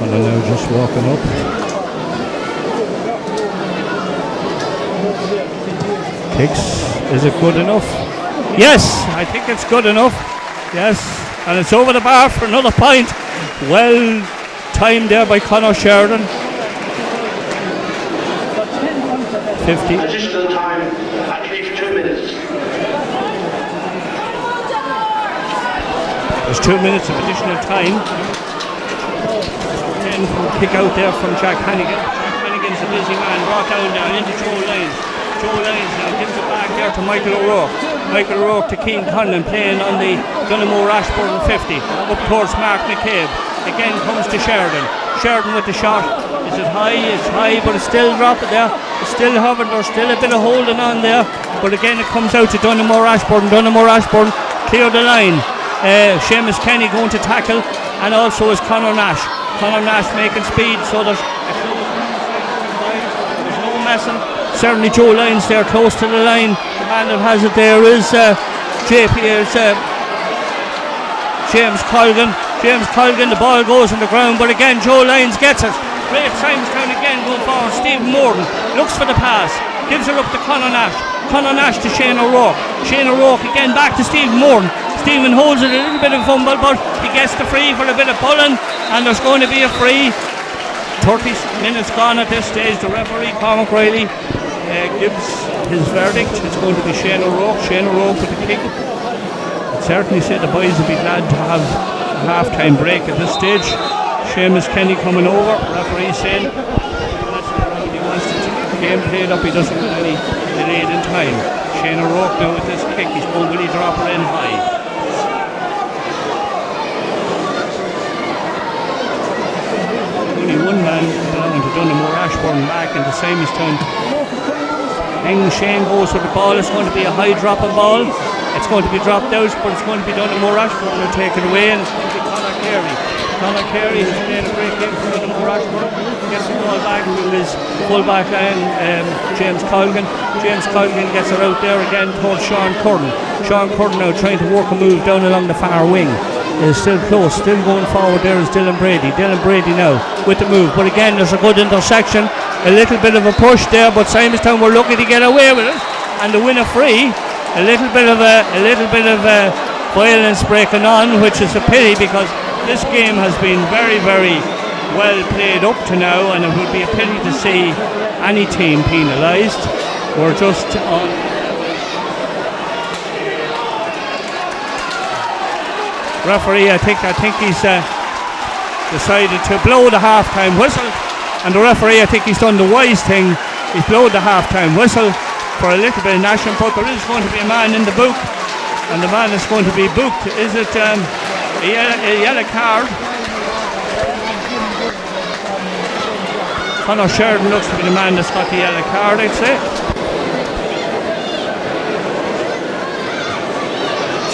And they're now just walking up. Kicks. Is it good enough? Yes, I think it's good enough. Yes, and it's over the bar for another point. Well timed there by Conor Sheridan. 50. Additional time, at least 2 minutes. There's 2 minutes of additional time. Then kick out there from Jack Hannigan. Jack Hannigan's a busy man, brought down into Joe Lyons. Joe Lyons now gives it back there to Michael O'Rourke. Michael O'Rourke to Keane Conlon, playing on the Donaghmore Ashbourne 50. Up towards Mark McCabe. Again comes to Sheridan. Sheridan with the shot. Is it high? It's high, but it's still dropping there. It's still hovering. There's still a bit of holding on there. But again, it comes out to Donaghmore Ashbourne. Donaghmore Ashbourne clear the line. Seamus Kenny going to tackle, and also is Conor Nash. Conor Nash making speed, so there's no messing. Certainly Joe Lyons there close to the line. The man that has it there is James Colgan. James Colgan, the ball goes on the ground, but again Joe Lyons gets it. Great Simonstown again going forward. Stephen Moran looks for the pass, gives it up to Conor Nash. Conor Nash to Shane O'Rourke. Shane O'Rourke again back to Stephen Moran. Stephen holds it, a little bit of fumble, but he gets the free for a bit of pulling, and there's going to be a free. 30 minutes gone at this stage. The referee, Cormac Riley, gives his verdict. It's going to be Shane O'Rourke. Shane O'Rourke with the kick. I'd certainly say the boys would be glad to have a half-time break at this stage. Seamus Kenny coming over. Referee saying he wants to get the game played up. He doesn't want any delayed in time. Shane O'Rourke now with this kick. He's going to drop it in high. Only one man belonging to Donaghmore Ashbourne back into Simonstown. Shane goes with the ball. It's going to be a high dropping ball. It's going to be dropped out, but it's going to be Donaghmore Ashbourne who take it away, and it's going to be Conor Carey. Conor Carey has played a great game for Donaghmore Ashbourne. Gets the ball back to his full-back line, James Colgan. James Colgan gets it out there again towards Sean Curran. Sean Curran now trying to work a move down along the far wing. Is still close, still going forward there is Dylan Brady. Dylan Brady now with the move, but again there's a good intersection, a little bit of a push there, but Simonstown were lucky to get away with it and to win a free. A little bit of violence breaking on, which is a pity because this game has been very, very well played up to now, and it would be a pity to see any team penalised. We're just on. Referee, I think he's decided to blow the half-time whistle, and the referee, I think he's done the wise thing. He's blown the half-time whistle for a little bit of national, but there is going to be a man in the book, and the man is going to be booked. Is it a yellow card? Conor Sheridan looks to be the man that's got the yellow card, I'd say.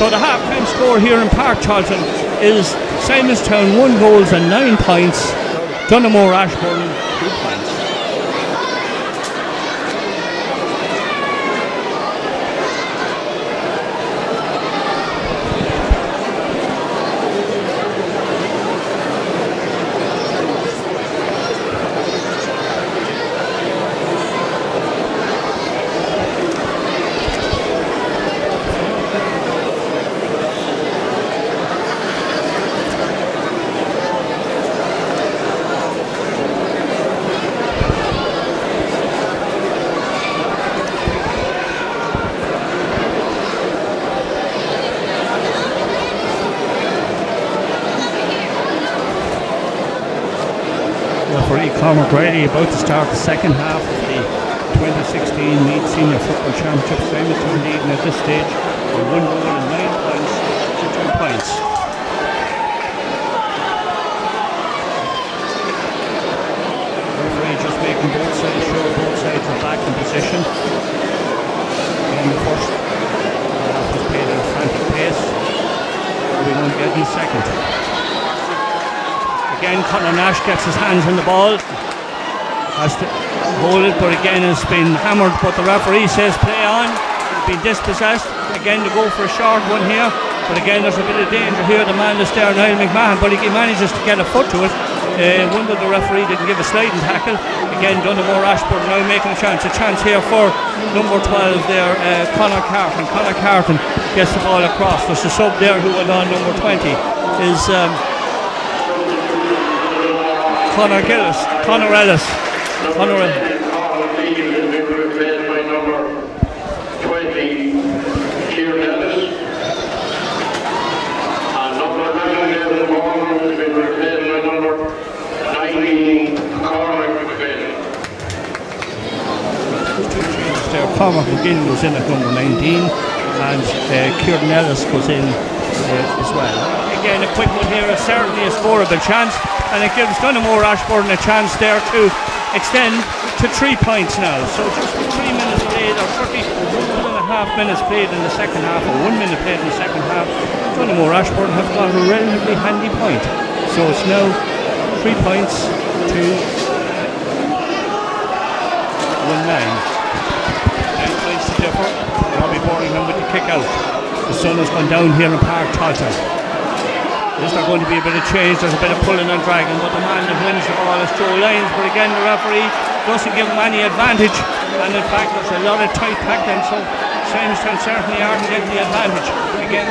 So the half-time score here in Park Charlton is Simonstown 1 goal and 9 points, Donaghmore Ashbourne 2 points. Referee Conor Grady about to start the second half of the 2016 Meath Senior Football Championship. Simonstown leading at this stage by 1 goal and 9 points to 2 points. Referee just making both sides sure both sides are back in position. In the first half was played at a frantic pace. We won't get in the second. Again, Conor Nash gets his hands on the ball, has to hold it, but again it's been hammered, but the referee says play on. It's been dispossessed. Again, to go for a short one here, but again there's a bit of danger here. The man is there, Niall McMahon, but he manages to get a foot to it. Wonder the referee didn't give a sliding tackle. Again, Donaghmore Ashbourne now making a chance here for number 12 there, Conor Carton. Conor Carton gets the ball across. There's a sub there who went on, number 20 is Conor Ellis. Cormac McGinn goes in at number 19 and Kieran Ellis goes in as well. Again, a quick one here is certainly a scoreable chance, and it gives Donaghmore Ashbourne a chance there to extend to 3 points now. So just 3 minutes played, or 31.5 minutes played in the second half, or 1 minute played in the second half, Donaghmore Ashbourne have got a relatively handy point. So it's now 3 points to 1-9. 9 points to differ. Robbie Boringham with the kick out. The sun has gone down here in Park Charlton. There's not going to be a bit of change. There's a bit of pulling and dragging, but the man that wins the ball is Joe Lyons. But again, the referee doesn't give him any advantage, and in fact there's a lot of tight tackling, so Simonstown certainly aren't getting the advantage. Again,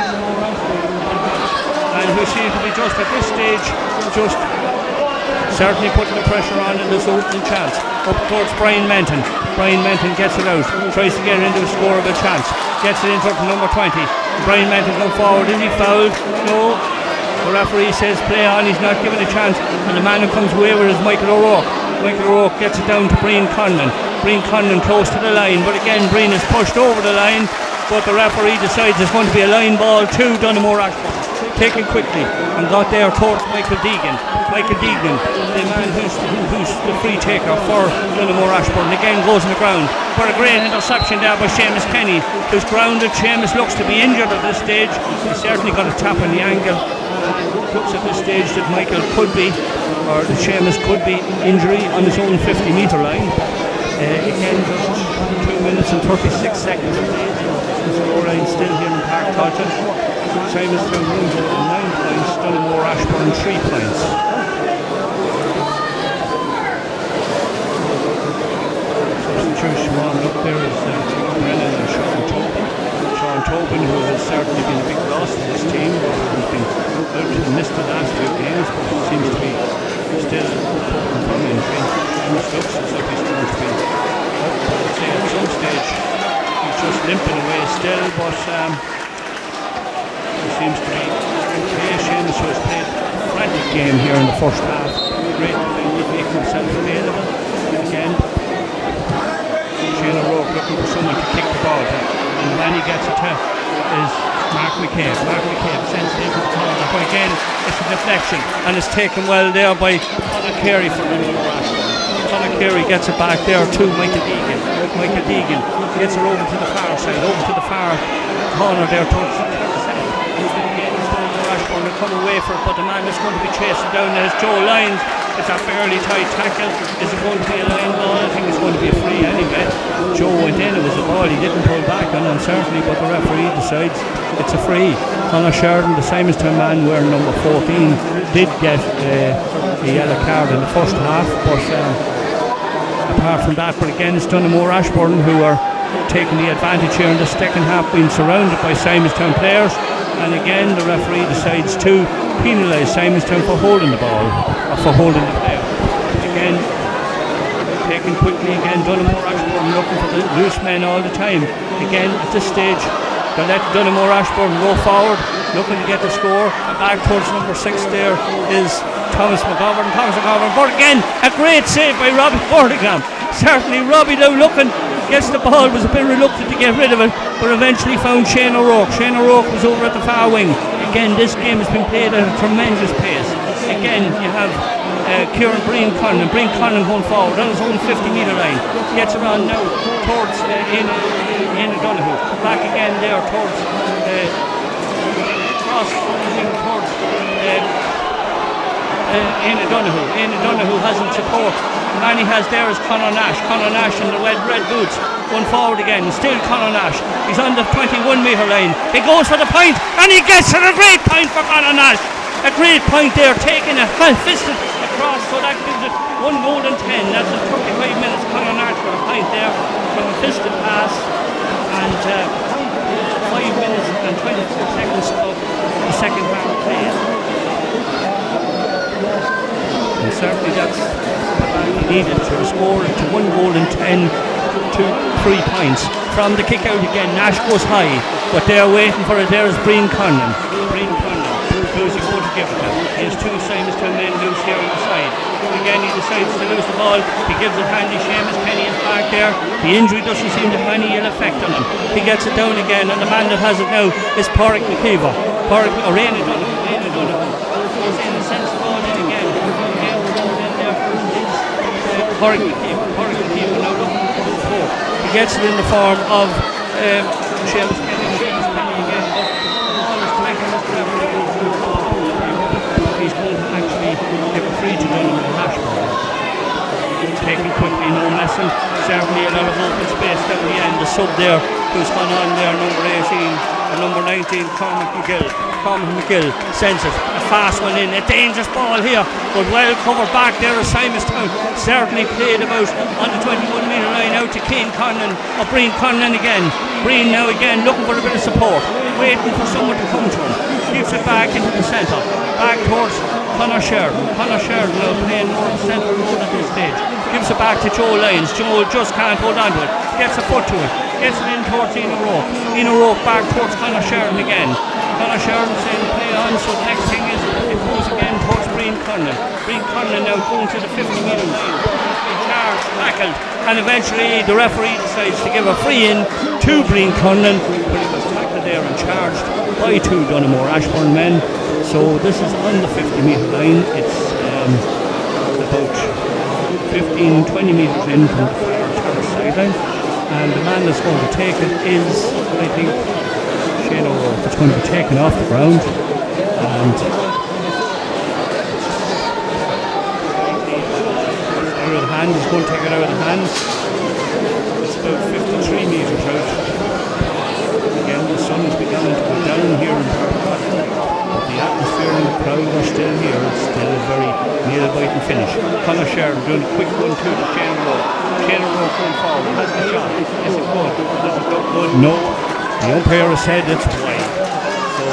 and who seems to be just at this stage just certainly putting the pressure on in this opening chance. Up towards Brian Menton. Brian Menton gets it out, tries to get it into a scoreable chance, gets it into number 20. Brian Menton going forward. Is he fouled? No. The referee says play on. He's not given a chance, and the man who comes away with is Michael O'Rourke. Michael O'Rourke gets it down to Brian Conlon. Brian Conlon close to the line, but again Brian is pushed over the line, but the referee decides it's going to be a line ball to Donaghmore Ashbourne. Taken quickly and got there towards Michael Deegan. Michael Deegan, the man who's the free taker for Donaghmore Ashbourne, again goes on the ground for a great interception there by Seamus Kenny, who's grounded. Seamus looks to be injured at this stage. He's certainly got a tap on the ankle. Looks at this stage that Michael could be, or that Seamus could be injury on his own 50-metre line. Again, just 2 minutes and 36 seconds. The scoreline still here in Park Charlton. Simonstown 9 points, Donaghmore Ashbourne 3 points. Substitution warming up there is Brennan and Sean Tobin. Sean Tobin, who has certainly been a big loss to this team, who's been out and missed the last few games, but he seems to be still recovering from injury. Seamus looks as if he's going to be up, I would say at some stage. He's just limping away still, but he seems to be okay. Seamus has played a frantic game here in the first half. Great defender, making himself available. Again, Shane O'Rourke looking for someone to kick the ball to, and the man he gets it to is Mark McCabe. Mark McCabe sends it into the corner, but again it's a deflection, and it's taken well there by Conor Carey for Donaghmore Ashbourne. Conor Carey gets it back there to Michael Deegan. Michael Deegan gets it over to the far side, over to the far corner there towards the Again, Ashbourne will come away for it, but the man that's going to be chasing down is Joe Lyons. It's a fairly tight tackle. Is it going to be a line ball? I think it's going to be a free anyway. Joe went in, it was a ball he didn't pull back on uncertainly, but the referee decides it's a free. Conor Sheridan, the Simonstown man wearing number 14, did get a yellow card in the first half, but apart from that, but again it's Donaghmore Ashbourne who are taking the advantage here in the second half, being surrounded by Simonstown players, and again the referee decides to penalise Simonstown for holding the ball, or for holding the player. Again, taken quickly again, Donaghmore Ashbourne looking for the loose men all the time. Again, at this stage, they let Donaghmore Ashbourne go forward, looking to get the score. Back towards number 6 there is Thomas McGovern, but again, a great save by Robbie Donaghmore. Certainly Robbie now looking, gets the ball, was a bit reluctant to get rid of it, but eventually found Shane O'Rourke. Shane O'Rourke was over at the far wing. Again, this game has been played at a tremendous pace. Again, you have Kieran Breen Conlon going forward on his own 50-metre line. Gets it on now towards Ian Donoghue. Back again there towards Ian Donoghue. Ian Donoghue hasn't support. The man he has there is Conor Nash. Conor Nash in the red boots. Going forward again. Still Conor Nash. He's on the 21-metre line. He goes for the point and he gets it. A great point for Conor Nash. A great point there, taking a fisted across, so that gives it 1 goal and 10. That's in 35 minutes. Conor Nash for a point there from a fisted pass, and 5 minutes and 24 seconds of the second half play. And certainly that's what he needed to score to 1 goal and 10 to 3 points. From the kick out again, Nash goes high, but they're waiting for it. There's Breen Conlon. Who's he going to give it to? He has 2 Simonstown men loose here on the side. Again, he decides to lose the ball. He gives it handy. Seamus Kenny is back there. The injury doesn't seem to have any ill effect on him. He gets it down again, and the man that has it now is Pádraig McKeever. Raina Donoghue goes in and sends the ball in again. Again, goes in there is Pádraig McKeever. Pádraig McKeever now looking for the score. He gets it in the form of Seamus Kenny. Again, but all is collecting this referee. He's going to actually give a free to Donaghmore Ashbourne. Taken quickly, no messing. Certainly a lot of open space down the end. The sub there, who's gone on there, number 18 and number 19, Cormac McGill sends it. A fast one in, a dangerous ball here, but well covered back there as Simonstown. Certainly played about on the 21-metre line out to Breen Conlon again. Breen now again looking for a bit of support, waiting for someone to come to him. Gives it back into the centre, back towards Conor Sheridan. Conor Sheridan now playing more centre road at this stage. Gives it back to Joe Lyons. Joe just can't hold on to it. Gets a foot to it. Gets it in towards Ian O'Rourke. Ian O'Rourke back towards Conor Sheridan again. Conor Sheridan saying play on, so the next thing is it goes again towards Breen Conlon. Breen Conlon now going to the 50-metre line. Charged, tackled, and eventually the referee decides to give a free in to Breen Conlon, but he was tackled there and charged by 2 Donaghmore Ashbourne men. So this is on the 50-metre line. It's about 15-20 metres in from the far terrace sideline, and the man that's going to take it is, I think, Shane O'Rourke. It's going to be taken off the ground, and out of the hand. He's going to take it out of the hand. It's about 53 metres out. Again, the sun is beginning to go down here in Park, but the atmosphere and the crowd are still here. It's still a very nail-biting finish. Conor Sheridan doing a quick 1-2 to Shane O'Rourke. Shane O'Rourke going forward, has the shot. Is it good? Does it look good? No. The umpire has said it's wide. So,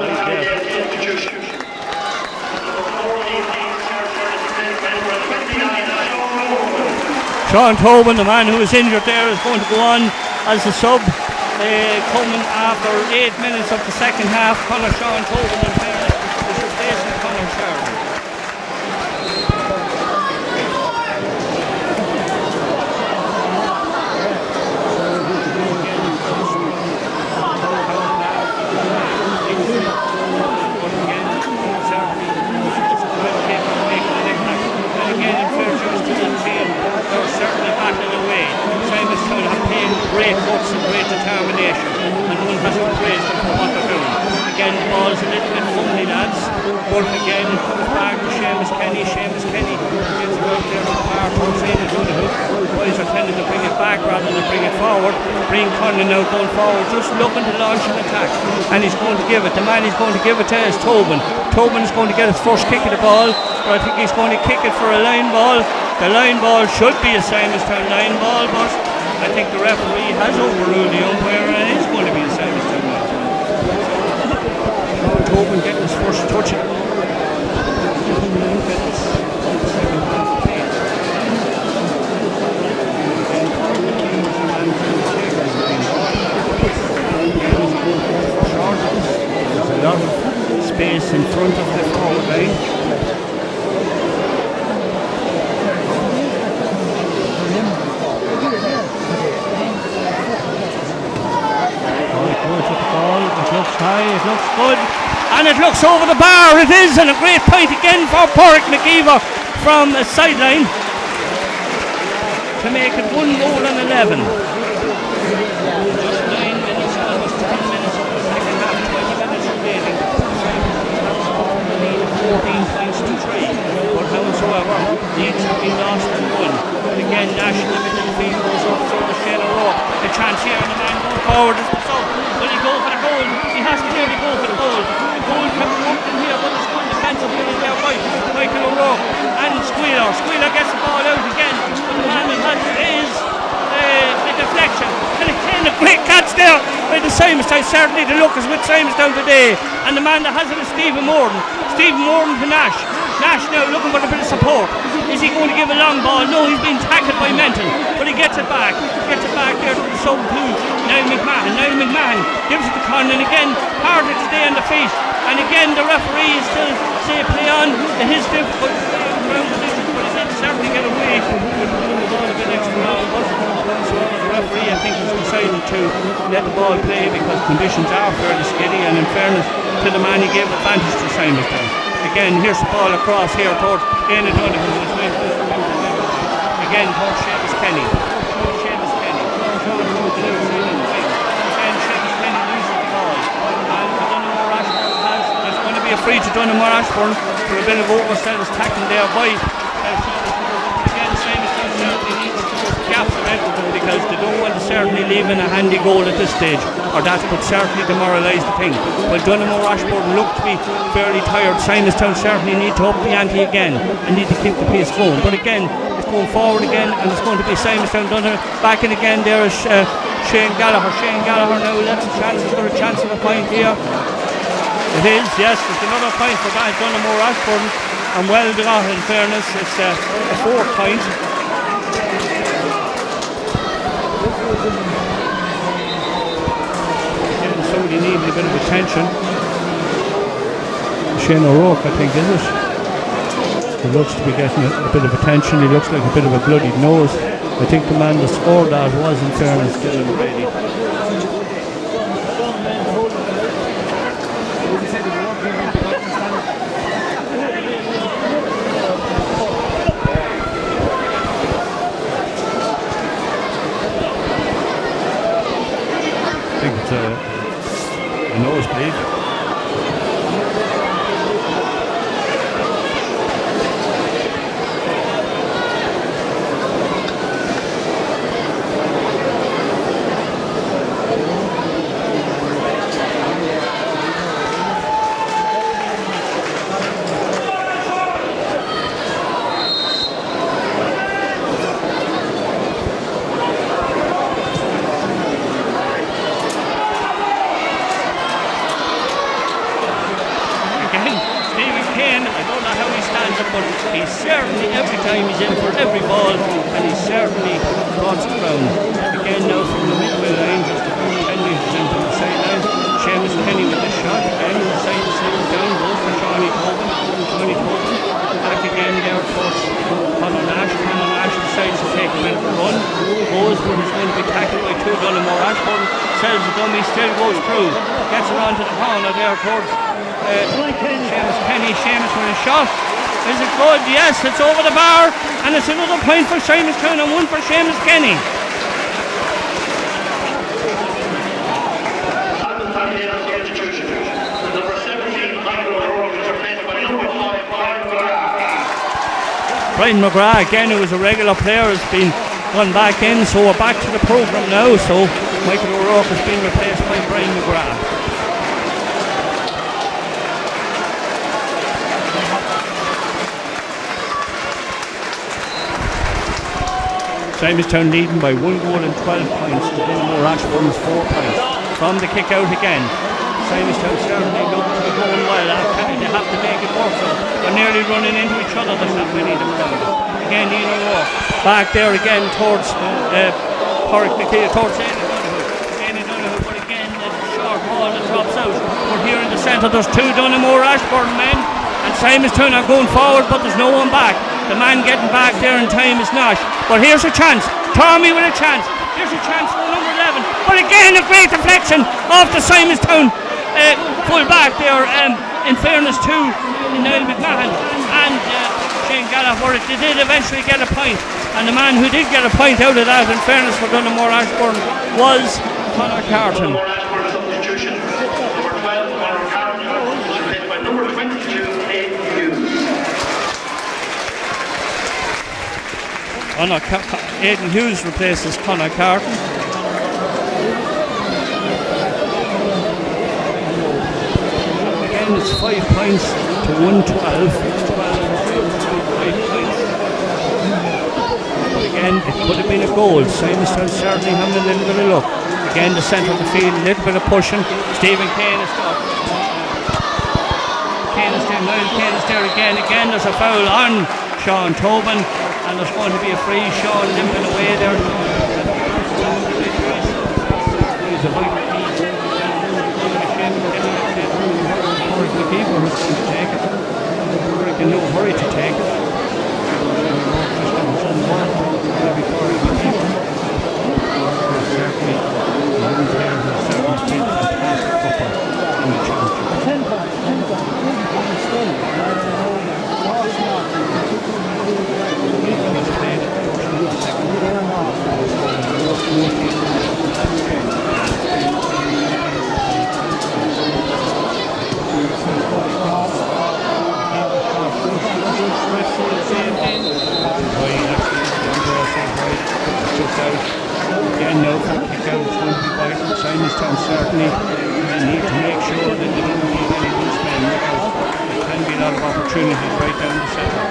right there. Sean Tobin, the man who was injured there, is going to go on as a sub. Coming after 8 minutes of the second half, Conor Sean Tobin in fairness is replacing Conor Sheridan. Simonstown have paid great guts and great determination, and one has to praise them for what they're doing. again, the ball's a little bit fumbly, lads. But again, it comes back to Seamus Kenny. Seamus Kenny gets it out there on the far post in and the boys are tending to bring it back rather than bring it forward. Brian Conlon now going forward, just looking to launch an attack. And he's going to give it. The man he's going to give it to is Tobin. Tobin is going to get his first kick of the ball, but I think he's going to kick it for a line ball. The line ball should be a Simonstown line ball, but I think the referee has overruled the umpire and it is going to be a Simonstown line ball. Tobin getting his first touch. There's a lot of space in front of the forward line. It looks high, it looks good, and it looks over the bar. It is, and a great point again for Porrick McGeever from the sideline to make it 1-11. Just 9 minutes, almost 10 minutes of the second half, 20 minutes remaining. 14 points to 3, but however, leads have been lost and won. Again, Nash in the middle of the field goes up through the Shane O'Rourke. A chance here, and the man going forward is the sub. Will he go for the goal? He has to really go for the goal. The goal can be up in here, but it's good defensive play there by Michael O'Rourke. And Squealer. Squealer gets the ball out again, but the man that has it is a deflection. And again, a great catch there by the Simonstown. Certainly the look is with Simonstown today. And the man that has it is Stephen Moran. Stephen Moran to Nash. Nash now looking for a bit of support. Is he going to give a long ball? No, he's being tackled by Menton, but he gets it back. Gets it back there to the sub to Niall McMahon. Niall McMahon gives it to Conlon again. Harder to stay on the feet. And again, the referee is still say play on to his difficult ground position, but he did certainly get away with putting the ball a bit extra long. But the referee, I think, has decided to let the ball play because conditions are fairly skiddy, and in fairness to the man, he gave advantage to Simonstown. Again, here's the ball across here towards Dana Donaghmore. Again, towards Seamus Kenny. Seamus Kenny. Again, Seamus Kenny loses the ball. And Donaghmore Ashbourne there's going to be a free to Donaghmore Ashbourne for a bit of overset is tackling there by again, Simonstown certainly needs to put gaps in it because they don't want to certainly leave in a handy goal at this stage, or that could certainly demoralise the thing. But Donaghmore Ashbourne look to be fairly tired. Simonstown certainly need to up the ante again and need to keep the pace going. But again, it's going forward again, and it's going to be Simonstown back in again. There is Shane Gallagher. Shane Gallagher now lets a chance. He's got a chance of a point here. It is, yes, there's another point for Donaghmore Ashbourne, and well got in fairness. It's a 4th point. Somebody needs a bit of attention. Shane O'Rourke, I think, is it? He looks to be getting a bit of attention. He looks like a bit of a bloodied nose. I think the man that scored that was, in fairness, Dylan Brady. I think it's a nosebleed. But he's certainly, every time he's in for every ball, and he's certainly brought it round. Again now from the midway line, just about 10 metres into the sideline. Seamus Kenny with the shot, again inside the center down, goes for Johnny Tobin. Back again there towards Conor Nash. Conor Nash decides to take a bit of a run, goes, but he's going to be tackled by 2 Donaghmore Ashbourne. Sells the dummy, still goes through, gets around to the corner there towards Seamus Kenny. Seamus with a shot. Is it good? Yes, it's over the bar, and it's another point for Simonstown and 1 for Seamus Kenny. The Brian McGrath, again, who was a regular player, has been gone back in, so we're back to the programme now. So Michael O'Rourke has been replaced by Brian McGrath. Simonstown leading by 1 goal and 12 points. Donaghmore Ashbourne's 4 points. From the kick out again. Simonstown certainly look to be going well. They have to make it work. So they're nearly running into each other. There's not many of them around. Again, Ian O'Rourke. Back there again towards Porrick McKay, towards Aidan Donoghue. But again, the short ball that drops out. We're here in the centre. There's 2 Donaghmore Ashbourne men. And Simonstown are going forward, but there's no one back. The man getting back there in time is Nash. But here's a chance. Tommy with a chance. Here's a chance for number 11. But again, a great deflection off the Simonstown full back there. In fairness to Niall McMahon and Shane Gallagher, they did eventually get a point. And the man who did get a point out of that, in fairness for Donaghmore Ashbourne, was Conor Carton. Donaghmore Ashbourne substitution. Number 12, Conor Carton, was replaced by number 22, Aidan Hughes. Aidan Hughes replaces Conor Carton. Again, it's 5 points to 112. 5 points. But again, it could have been a goal. Simonstown certainly having a little bit of luck. Again, the centre of the field, a little bit of pushing. Stephen Kane is there. Niall Kane is there again. Again, there's a foul on Sean Tobin. And there's going to be a free. Sean limping away there. He's a vital piece. The keeper who's going to take it. In no hurry to take it. Again, no kick out. It's going to be vital. Simonstown certainly need to make sure that they don't leave any loose men, because there can be a lot of opportunities right down the centre.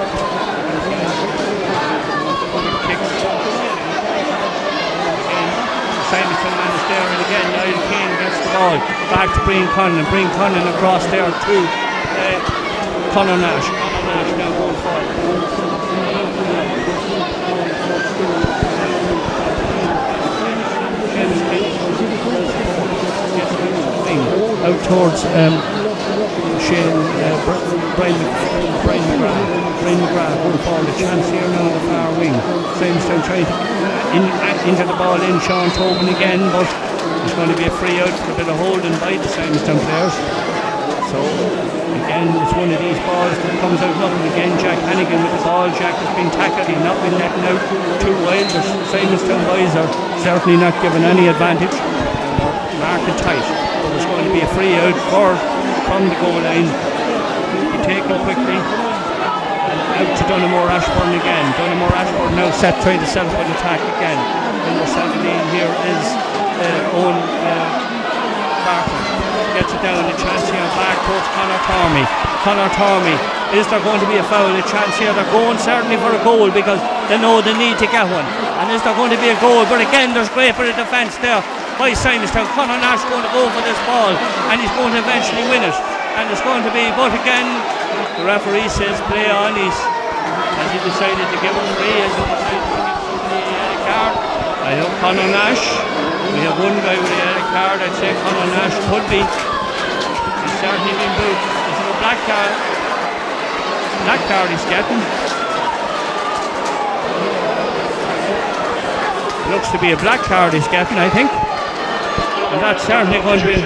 Simonstown man is there, and again Niall Kane gets the ball back to Brian Conlon. Brian Conlon across there to Conor Nash. Conor Nash now going forward. Out towards Shane Brian McGrath going forward. A chance here now on the far wing. Simonstown trying to injure the ball in. Sean Tobin again, but there's going to be a free out for a bit of holding by the Simonstown players. So again, it's one of these balls that comes out nothing. Again, Jack Hannigan with the ball. Jack has been tackled. He's not been letting out too wide. The Simonstown boys are certainly not given any advantage. Marking tight. But there's going to be a free out from the goal line. Be taken quickly. Out to Donaghmore Ashbourne again. Donaghmore Ashbourne now trying to set up an attack again. Number 17 here is Owen Barton. Gets it down. A chance here back towards Conor Tormey. Conor Tormey. Is there going to be a foul? A chance here. They're going certainly for a goal because they know they need to get one. And is there going to be a goal? But again, there's great bit of defence there by Simonstown. Conor Nash going to go for this ball and he's going to eventually win it. And it's going to be, but again, the referee says play on. Has he decided to give it free? Has he decided to give somebody a yellow card? I hope Conor Nash. We have one guy with a yellow card. I'd say Conor Nash could be. He's certainly been booked. Is it a black card? Black card he's getting. Looks to be a black card he's getting, I think. And that's certainly going to be.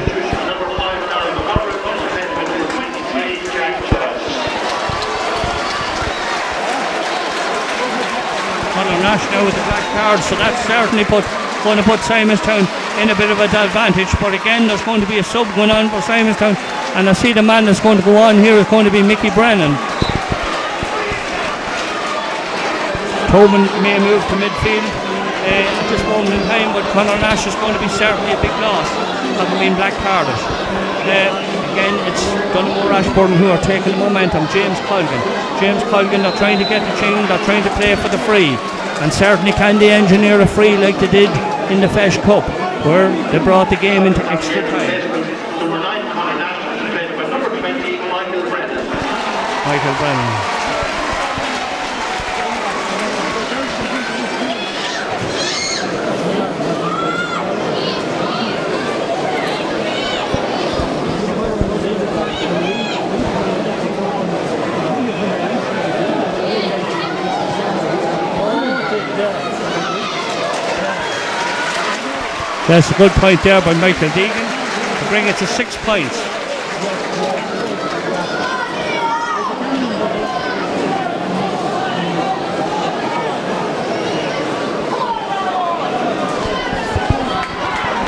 Conor Nash now with the black card, so that's certainly going to put Simonstown in a bit of an advantage. But again, there's going to be a sub going on for Simonstown, and I see the man that's going to go on here is going to be Mickey Brennan. Tobin may move to midfield at this moment in time, but Conor Nash is going to be certainly a big loss, having been black carded. Again, it's Donaghmore Ashbourne who are taking the momentum. James Colgan, they're trying to get the chain, they're trying to play for the free, and certainly can they engineer a free like they did in the Fesh Cup, where they brought the game into extra time. Number 9, Conor Nash, replaced by number 20, Michael Brennan. That's a good point there by Michael Deegan to bring it to 6 points.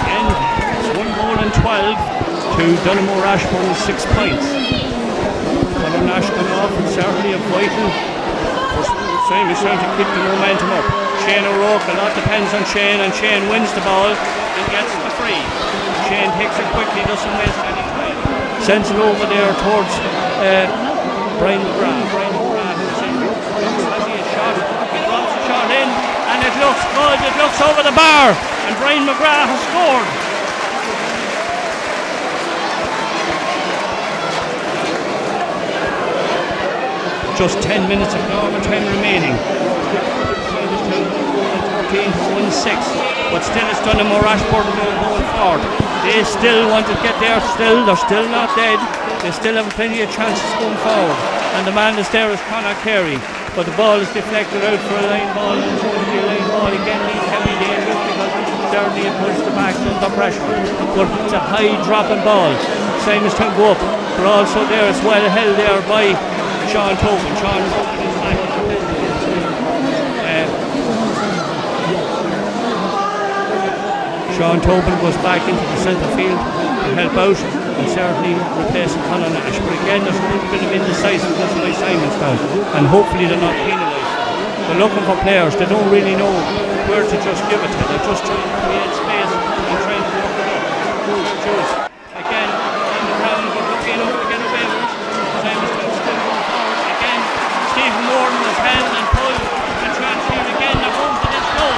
And it's 1 goal and 12 to Donaghmore Ashbourne, 6 points. Conor Nash coming off and certainly a vital. Same is trying to keep the momentum up. Shane O'Rourke, a lot depends on Shane, and Shane wins the ball and gets the free. Shane takes it quickly, doesn't waste any time. Sends it over there towards Brian McGrath. Who's in. Has he a shot? He drops a shot in, and it looks good. It looks over the bar, and Brian McGrath has scored. Just 10 minutes of normal time remaining. 13-1-6, but still it's Donaghmore Ashbourne going forward. They still want to get there, they're still not dead. They still have plenty of chances going forward. And the man that's there is Conor Carey, but the ball is deflected out for a line ball, and it's going to be a line ball again. Needs heavy dangerous because certainly it puts the backs under pressure. But it's a high dropping ball. Simonstown go up, but also there it's well held there by Sean Tobin. Sean Tobin is back. Sean Tobin goes back into the centre field to help out and certainly replacing Conor Nash. But again, there's a little bit of indecisiveness by Simonstown, and hopefully they're not penalised. They're looking for players. They don't really know where to just give it to. They're just trying to create space and trying to work it up. Again, in the ground, but looking enough to get away with it. Simonstown still going forward. Again, Stephen Morton was held and pulled and transferred again. They're going for this goal.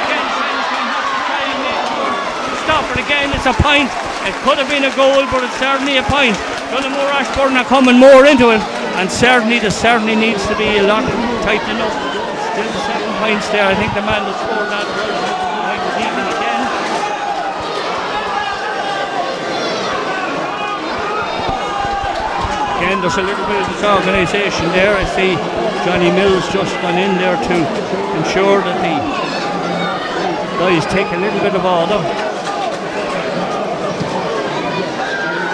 Again, Simonstown has to try and make sure to stop it. Again, it's a point. It could have been a goal, but it's certainly a point. Donaghmore Ashbourne are coming more into it, and certainly there certainly needs to be a lot tightening up. Still 7 points there. I think the man that scored that was Michael Deegan again. Again, there's a little bit of disorganisation there. I see Johnny Mills just gone in there to ensure that the guys take a little bit of order.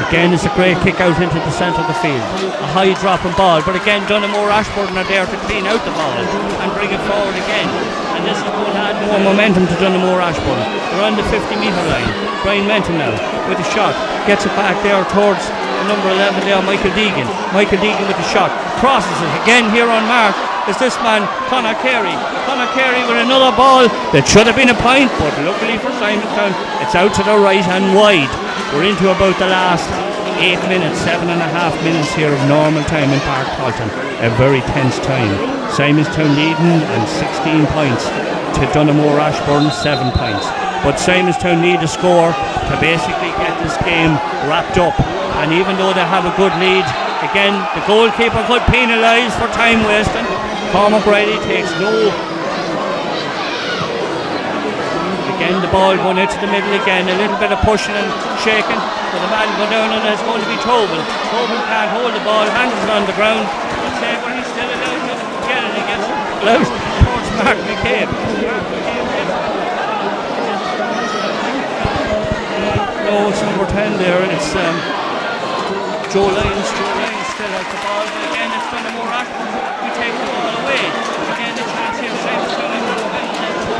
Again, it's a great kick out into the centre of the field. A high dropping ball, but again, Donaghmore Ashbourne are there to clean out the ball and bring it forward again. And this is going to add more momentum to Donaghmore Ashbourne. They're on the 50-metre line. Brian Menton now with a shot. Gets it back there towards number 11 there, Michael Deegan. Michael Deegan with the shot. Crosses it again here on mark. Is this man, Conor Carey. Conor Carey with another ball that should have been a point, but luckily for Simonstown, it's out to the right and wide. We're into about the last 8 minutes, 7.5 minutes here of normal time in Park Paulton. A very tense time. Simonstown leading and 16 points to Donaghmore Ashbourne 7 points. But Simonstown need a score to basically get this game wrapped up. And even though they have a good lead, again, the goalkeeper could penalise for time wasting. Cormac Riley takes no. Again, the ball going out to the middle again, a little bit of pushing and shaking, but the man going down and it's going to be Tobin. Tobin can't hold the ball, hands it on the ground. But he's still allowed to get it. He gets allowed towards Mark McCabe. No, it's number 10 there. It's Joe Lyons. Joe Lyons still has the ball, but again, it's Donaghmore Ashbourne. We take the ball away. Again, the chance here.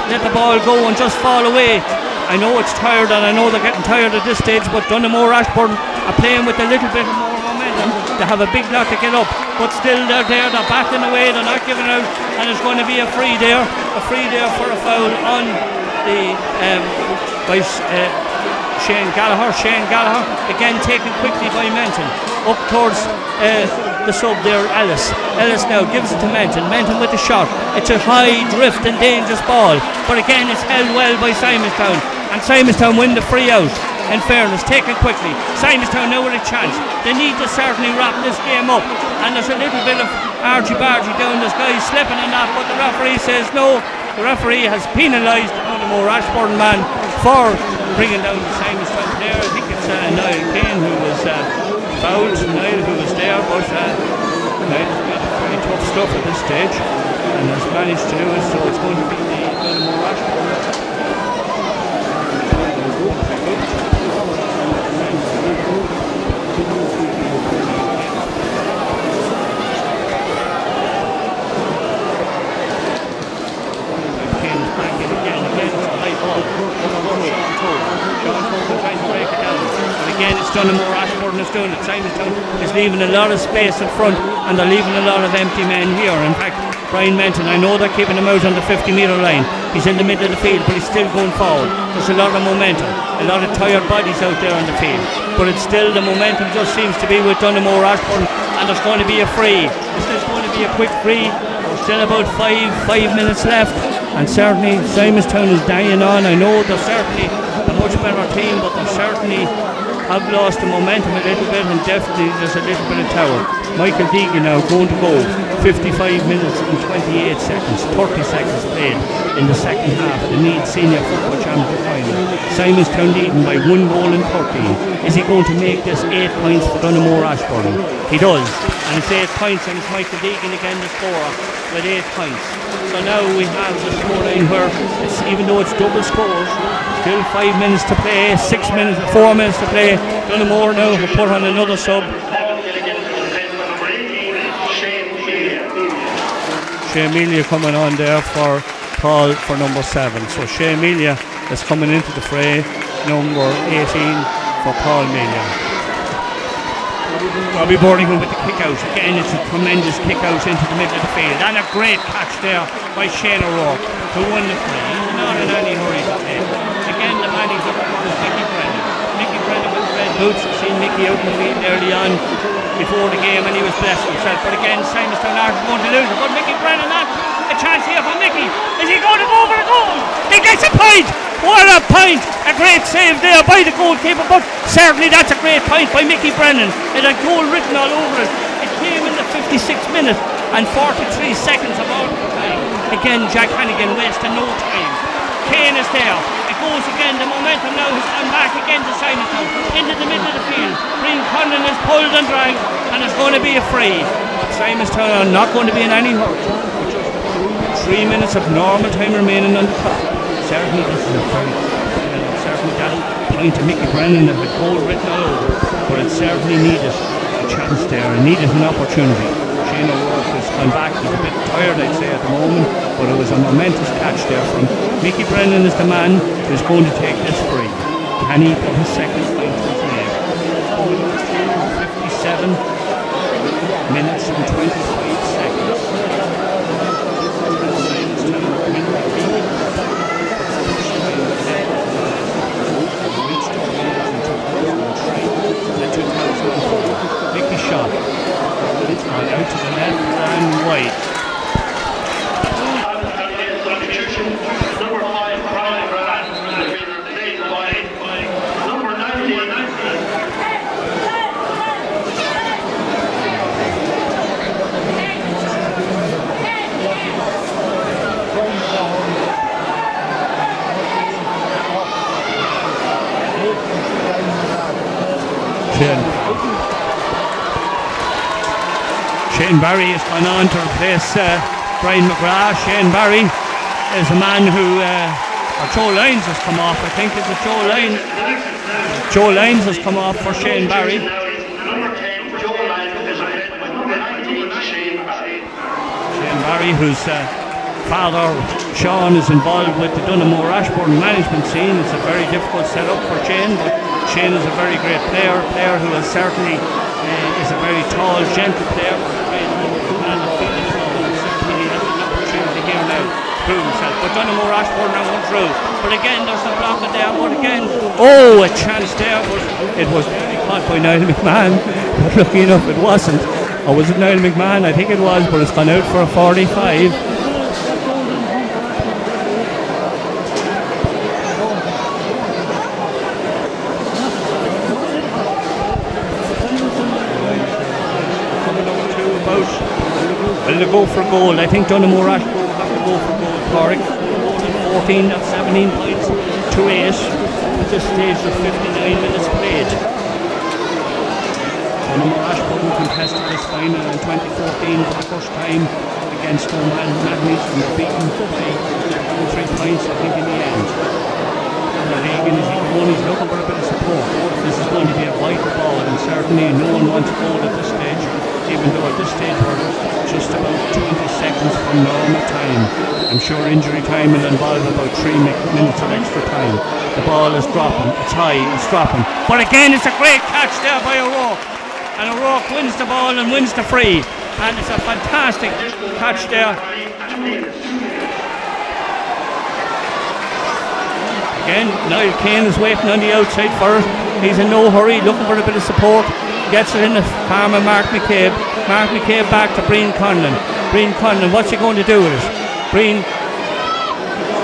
Let the ball go and just fall away. I know it's tired and I know they're getting tired at this stage, but Donaghmore Ashbourne are playing with a little bit more momentum. They have a big lot to get up, but still they're there, they're backing away, they're not giving out and there's going to be a free there for a foul on the by Shane Gallagher again taken quickly by Menton up towards the sub there. Ellis now gives it to Menton with the shot. It's a high drift and dangerous ball, but again it's held well by Simonstown, and Simonstown win the free out. In fairness, taken quickly. Simonstown now with a chance. They need to certainly wrap this game up, and there's a little bit of argy-bargy down. This guy slipping and that, but the referee says no. The referee has penalised the Donaghmore Ashbourne man for bringing down the Simonstown player. I think it's Niall Kane who was fouled. Niall who was there, but Niall's got very tough stuff at this stage and has managed to do it, so it's going to be the Donaghmore Ashbourne. Again, it's Donaghmore Ashbourne is doing it. Simonstown is leaving a lot of space in front, and they're leaving a lot of empty men here. In fact, Brian Menton, I know they're keeping him out on the 50-metre line. He's in the middle of the field, but he's still going forward. There's a lot of momentum, a lot of tired bodies out there on the field, but it's still, the momentum just seems to be with Donaghmore Ashbourne, and there's going to be a free. This is going to be a quick free. There's still about five minutes left, and certainly Simonstown is dying on. I know they're certainly a much better team, but they certainly have lost the momentum a little bit, and definitely there's a little bit of tower. Michael Deegan now going to go 55 minutes and 28 seconds, 30 seconds played in the second half of the Meath Senior Football Championship final. Simonstown leading by 1 goal and 13. Is he going to make this 8 points for Donaghmore Ashbourne? He does, and it's 8 points, and it's Michael Deegan again the scorer with 8 points. So now we have the scoreline where it's, even though it's double scores, still 5 minutes to play, 4 minutes to play. Donaghmore now will put on another sub. Shane Melia coming on there for Paul for number 7. So Shane Melia is coming into the fray, number 18 for Paul Melia. Robbie Boardingham with the kick out. Again, it's a tremendous kick out into the middle of the field, and a great catch there by Shane O'Rourke, who won the free. He's not in any hurry to play. Again, the man he's up was Mickey Brennan. Mickey Brennan with red boots. I've seen Mickey out in the field early on before the game, and he was blessed himself. But again, Simonstown are going to lose it. But Mickey Brennan, a chance here for Mickey. Is he going to go over the goal? He gets a point. What a point! A great save there by the goalkeeper, but certainly that's a great point by Mickey Brennan. It had goal written all over it. It came in the 56th minute and 43 seconds of all time. Again, Jack Hannigan wasting no time. Kane is there. It goes again. The momentum now has come back again to Simonstown into the middle of the field. Breen Conlon is pulled and dragged, and it's going to be a free. But Simonstown are not going to be in any hurry. 3 minutes of normal time remaining on the clock. Certainly this is a very certainly that point to Mickey Brennan that had goal written all over, but it certainly needed a chance there, it needed an opportunity. Shane O'Rourke has gone back, he's a bit tired I'd say at the moment, but it was a momentous catch there from Mickey Brennan is the man who's going to take this free. Can he put his second point to his name? 57 minutes and 25 seconds. Mickey shot. It's out to the left and wide. Number 5, Brian Grant, played by number 19. Shane Barry has gone on to replace Brian McGrath. Shane Barry is a man who, or Joe Lyons has come off, I think. Is it Joe Lyons? Joe Lyons has come off for Shane Barry. Shane Barry, whose father Sean is involved with the Donaghmore Ashbourne management scene. It's a very difficult setup for Shane, but Shane is a very great player who is certainly is a very tall, gentle player. Certainly has an opportunity prove himself. But Donaghmore Ashbourne now went through. But again, there's the block in there. But again, a chance there. But it was nearly caught by Niall McMahon. But lucky enough, it wasn't. Or was it Niall McMahon? I think it was, but it's gone out for a 45. Will they go for a goal? I think Donaghmore Ashbourne will have to go for a goal. Cork 14, that's 17 points to 8. At this stage, there's 59 minutes played. Donaghmore Ashbourne contested this final in 2014 for the first time against Donaghmore and were beaten by 3 points, I think, in the end. Regan is he's looking for a bit of support. This is going to be a vital ball, and certainly no one wants a goal at this stage, even though at this stage we're just about 20 seconds from normal time. I'm sure injury time will involve about 3 minutes of extra time. The ball is dropping, it's high, it's dropping. But again, it's a great catch there by O'Rourke. And O'Rourke wins the ball and wins the free. And it's a fantastic catch there. Again, Niall Kane is waiting on the outside for it. He's in no hurry, looking for a bit of support. Gets it in the palm of Mark McCabe. Mark McCabe back to Brian Conlon. Brian Conlon, what's he going to do with it? Brian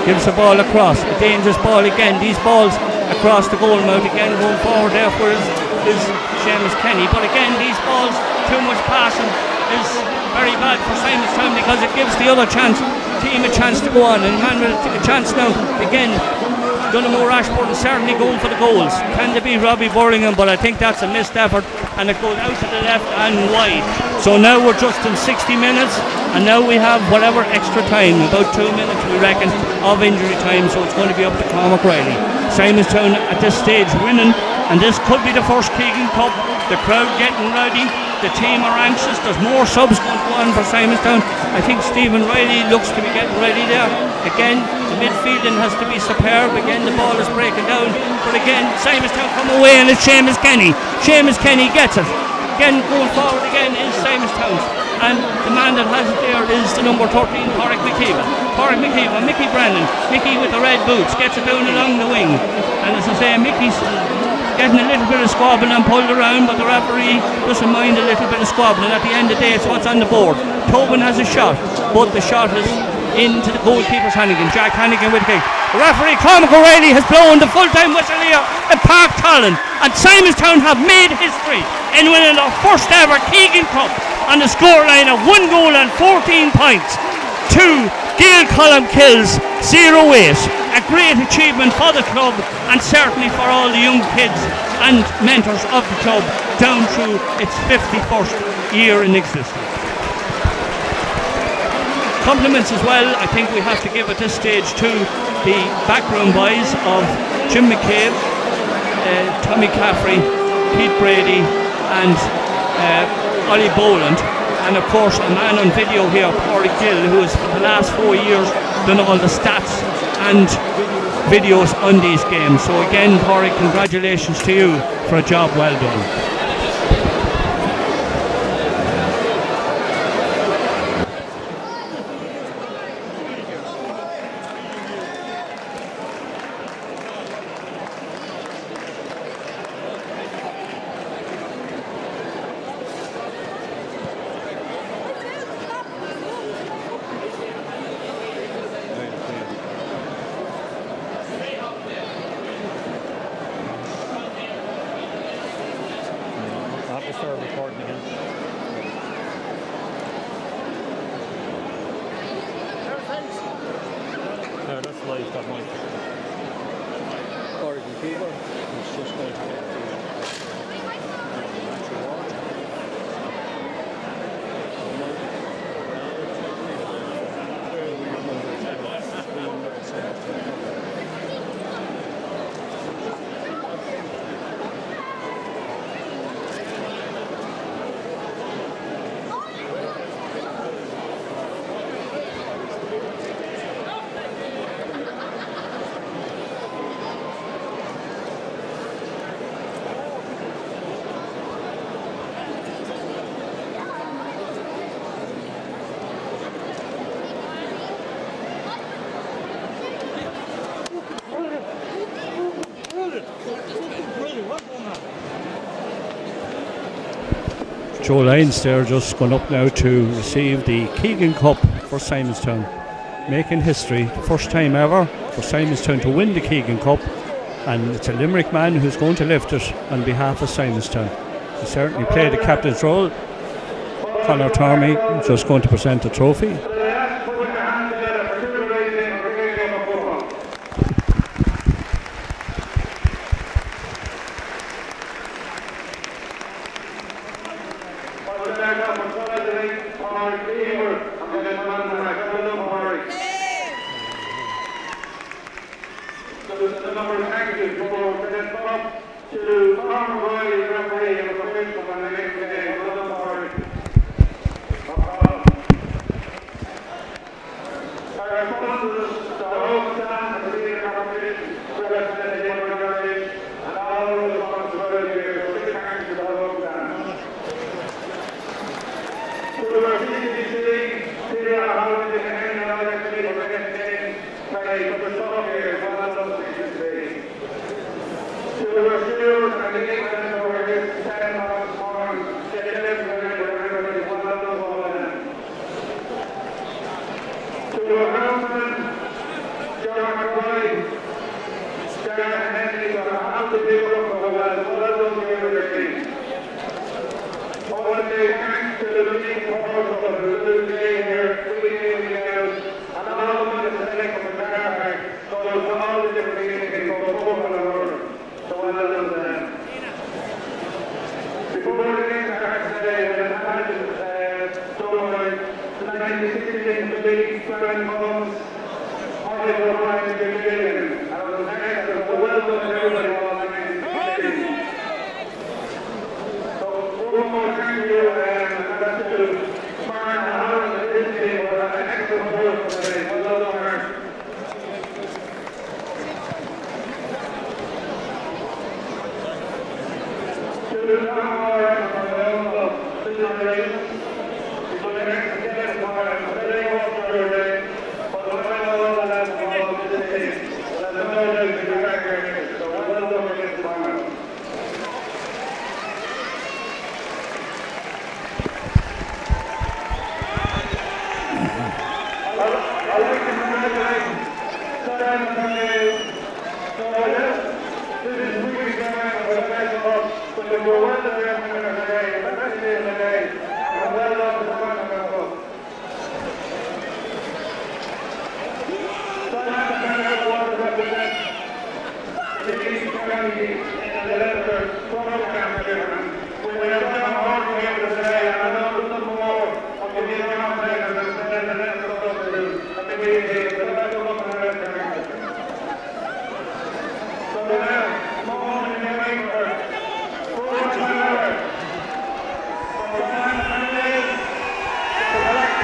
gives the ball across. A dangerous ball again. These balls across the goal mouth again going forward there for is Seamus Kenny. But again, these balls, too much passing is very bad for Simonstown because it gives the other team a chance to go on. And Emmanuel a chance now again. Donaghmore Ashbourne is certainly going for the goals. Can they be Robbie Burlingham? But I think that's a missed effort, and it goes out to the left and wide. So now we're just in 60 minutes, and now we have whatever extra time, about 2 minutes we reckon, of injury time. So it's going to be up to Cormac Riley. Simonstown at this stage winning, and this could be the first Keegan Cup. The crowd getting ready. The team are anxious. There's more subs going to go on for Simonstown. I think Stephen Riley looks to be getting ready there. Again, the midfielding has to be superb. Again, the ball is breaking down. But again, Simonstown come away and it's Seamus Kenny. Seamus Kenny gets it. Again, going forward again is Simonstown. And the man that has it there is the number 13, Pádraig McKeever. Pádraig McKeever, Mickey Brennan. Mickey with the red boots gets it down along the wing. And as I say, Mickey's getting a little bit of squabbling and pulled around, but the referee doesn't mind a little bit of squabbling. At the end of the day, it's what's on the board. Tobin has a shot, but the shot is into the goalkeeper's Hannigan. Jack Hannigan with a kick. The referee, Cormac O'Reilly, has blown the full-time whistle here in Park Tolland, and Simonstown have made history in winning their first ever Keegan Cup on the scoreline of 1 goal and 14 points to Gael Columkills 0-8. A great achievement for the club, and certainly for all the young kids and mentors of the club down through its 51st year in existence. Compliments as well, I think we have to give at this stage to the backroom boys of Jim McCabe, Tommy Caffrey, Pete Brady and Ollie Boland, and of course a man on video here, Pádraig Gill, who has for the last 4 years done all the stats and videos on these games. So again, Pádraig, congratulations to you for a job well done. Joe Lyons there just gone up now to receive the Keegan Cup for Simonstown, making history, first time ever for Simonstown to win the Keegan Cup, and it's a Limerick man who's going to lift it on behalf of Simonstown. He certainly played the captain's role. Conor Tormey just going to present the trophy.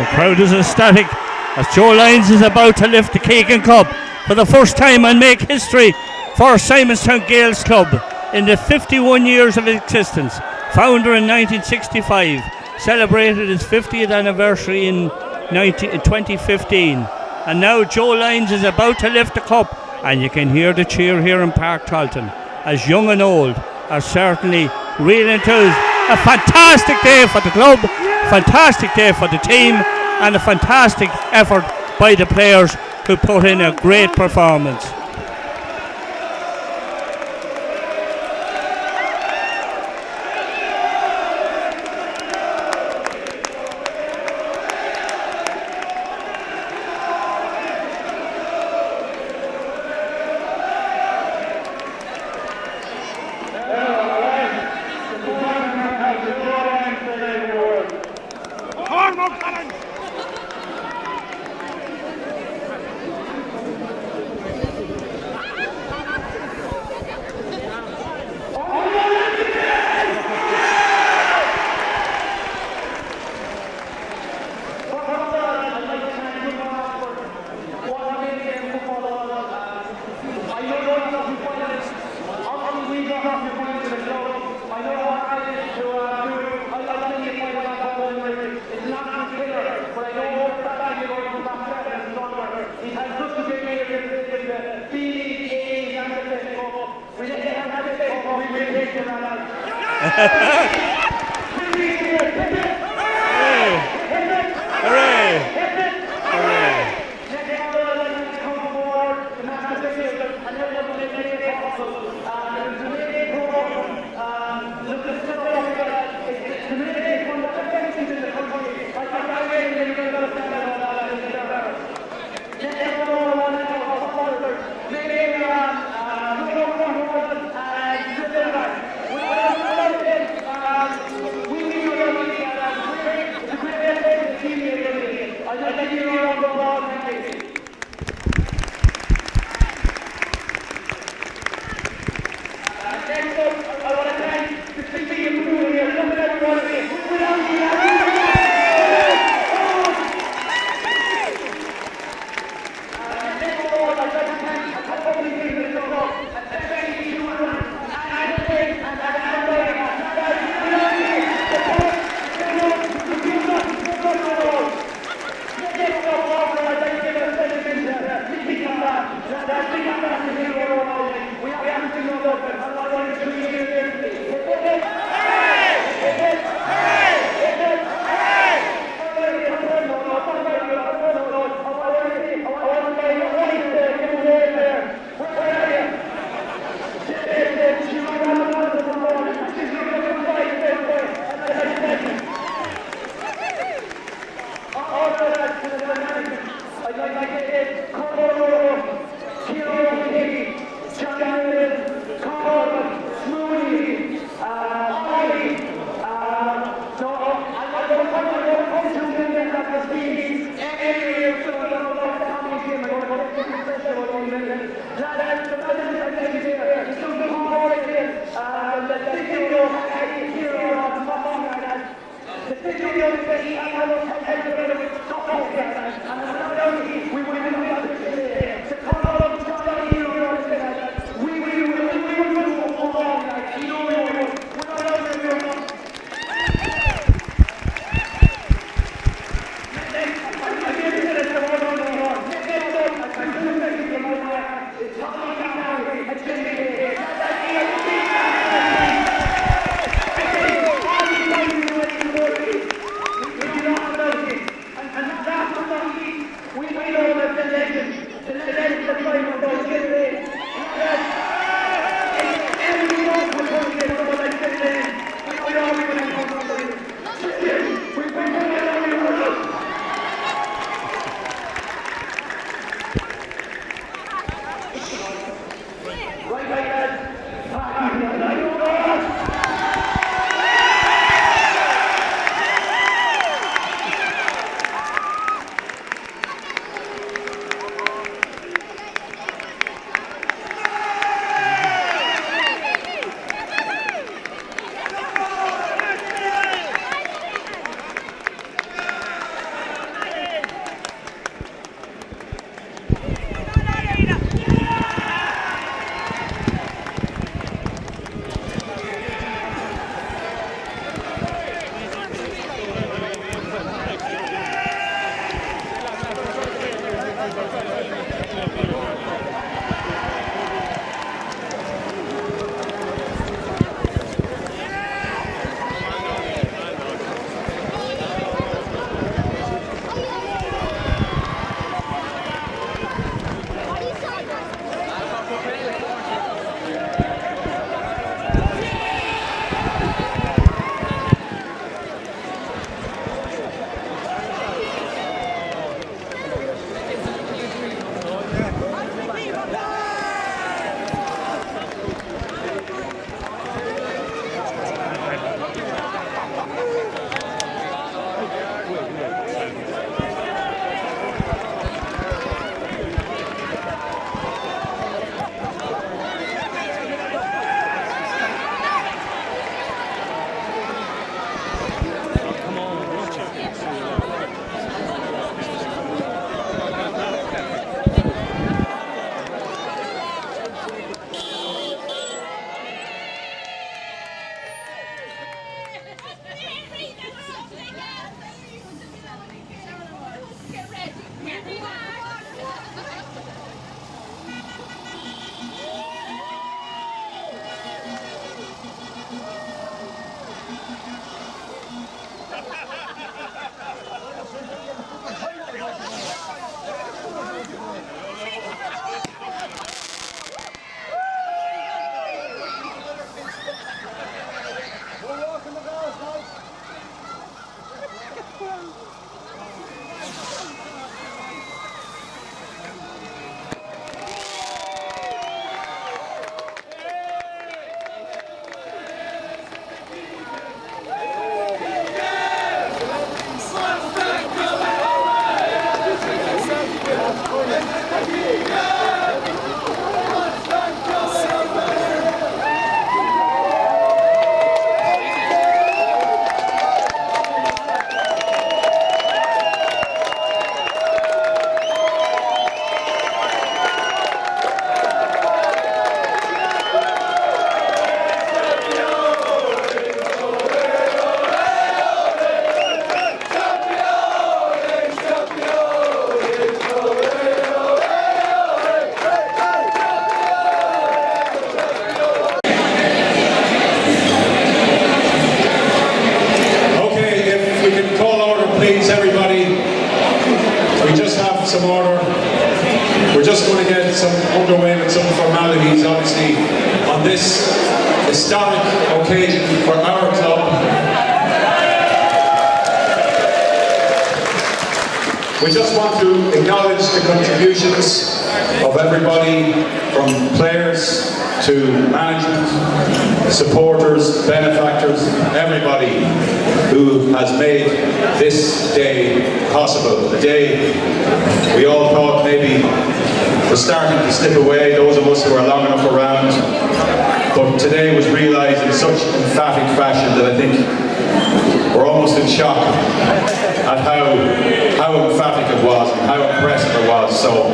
The crowd is ecstatic as Joe Lyons is about to lift the Keegan Cup for the first time and make history for Simonstown Gaels Club in the 51 years of existence. Founder in 1965, celebrated his 50th anniversary in 2015, and now Joe Lyons is about to lift the cup, and you can hear the cheer here in Park Talton as young and old are certainly real enthused. A fantastic day for the club, fantastic day for the team, and a fantastic effort by the players who put in a great performance. some order. We're just going to get some underway with some formalities, obviously, on this historic occasion for our club. We just want to acknowledge the contributions of everybody, from players to management, supporters, benefactors, everybody who has made this day possible. A day we all thought maybe was starting to slip away, those of us who are long enough around. But today was realised in such emphatic fashion that I think we're almost in shock at how emphatic it was and how impressive it was. So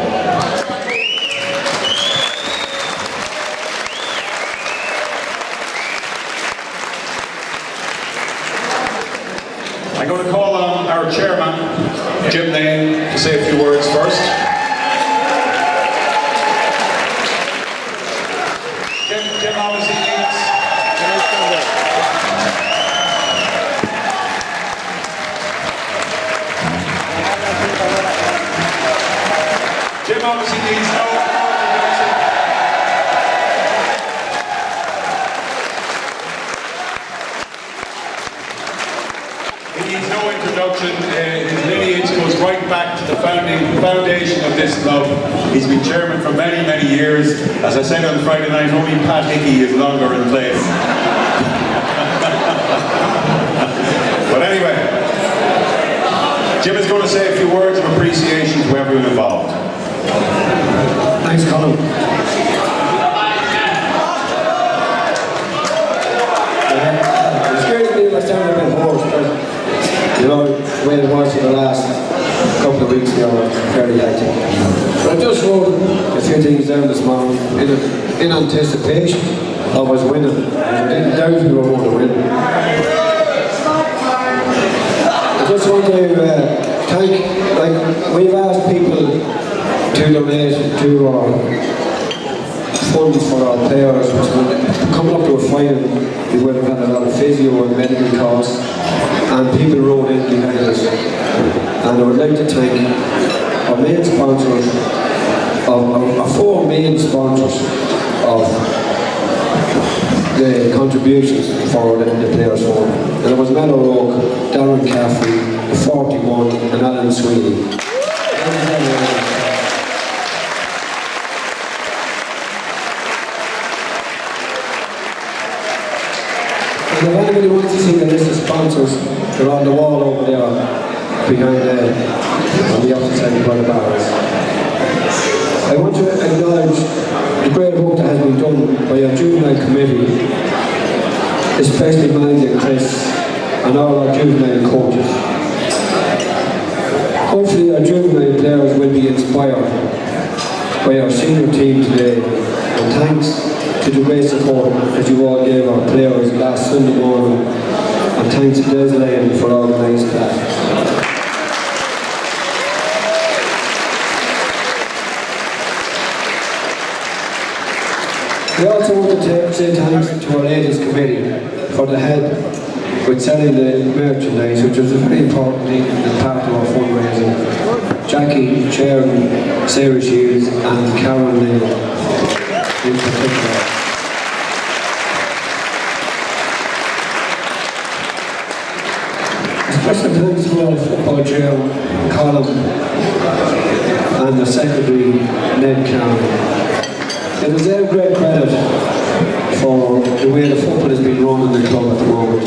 I'm going to call on our chairman, Jim Lane, to say a few words first. Jim obviously leads. Jim obviously needs no introduction. He needs no introduction. His lineage goes right back to the foundation of this club. He's been chairman for many, many years. As I said on Friday night, only Pat Hickey is longer in place. But anyway, Jim is going to say a few words of appreciation to everyone involved. Thanks, Colin. It's great to be able to stand a bit hoarse, but you know, the way it was for the last couple of weeks now, fairly hectic. But I just wrote a few things down this morning in anticipation of us winning. I didn't doubt we were going to win. I just want to thank, we've asked people to donate to our funds for our players, which coming up to a final, we would have had a lot of physio and medical costs, and people wrote in behind us. And I would like to thank our main sponsors, our four main sponsors of the contributions for the players' fund. And it was Mellow Rock, Darren Caffrey, the 41, and Alan Sweeney. And if anybody wants to see the list of sponsors, they're on the wall over there, behind on the opposite side by the bars. I want to acknowledge the great work that has been done by our juvenile committee, especially manager Chris and all our juvenile coaches. Hopefully our juvenile players will be inspired by our senior team today, and thanks to the great support that you all gave our players last Sunday morning, and thanks to Desiree for organising that. We also want to say thanks to our ladies committee for the help with selling the merchandise, which was a very important thing and part of our fundraising. Jackie, Sharon, Sarah Shields and Karen Neal in particular. Special thanks to our football chair, Colin, and the secretary, Ned Cameron. It is their great credit for the way the football has been run in the club at the moment.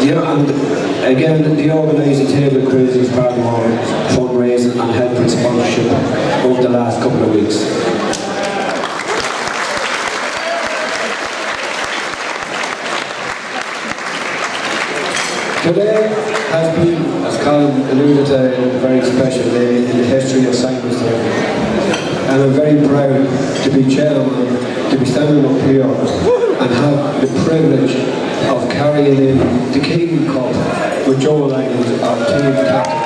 Yeah, and again, the organising table quiz is part of our fundraising and help with sponsorship over the last couple of weeks. Today has been, as Colin alluded to, a very special day in the history of Simonstown. And I'm very proud to be chairman, to be standing up here and have the privilege of carrying in the King Cup with Joe Lyons, our team captain.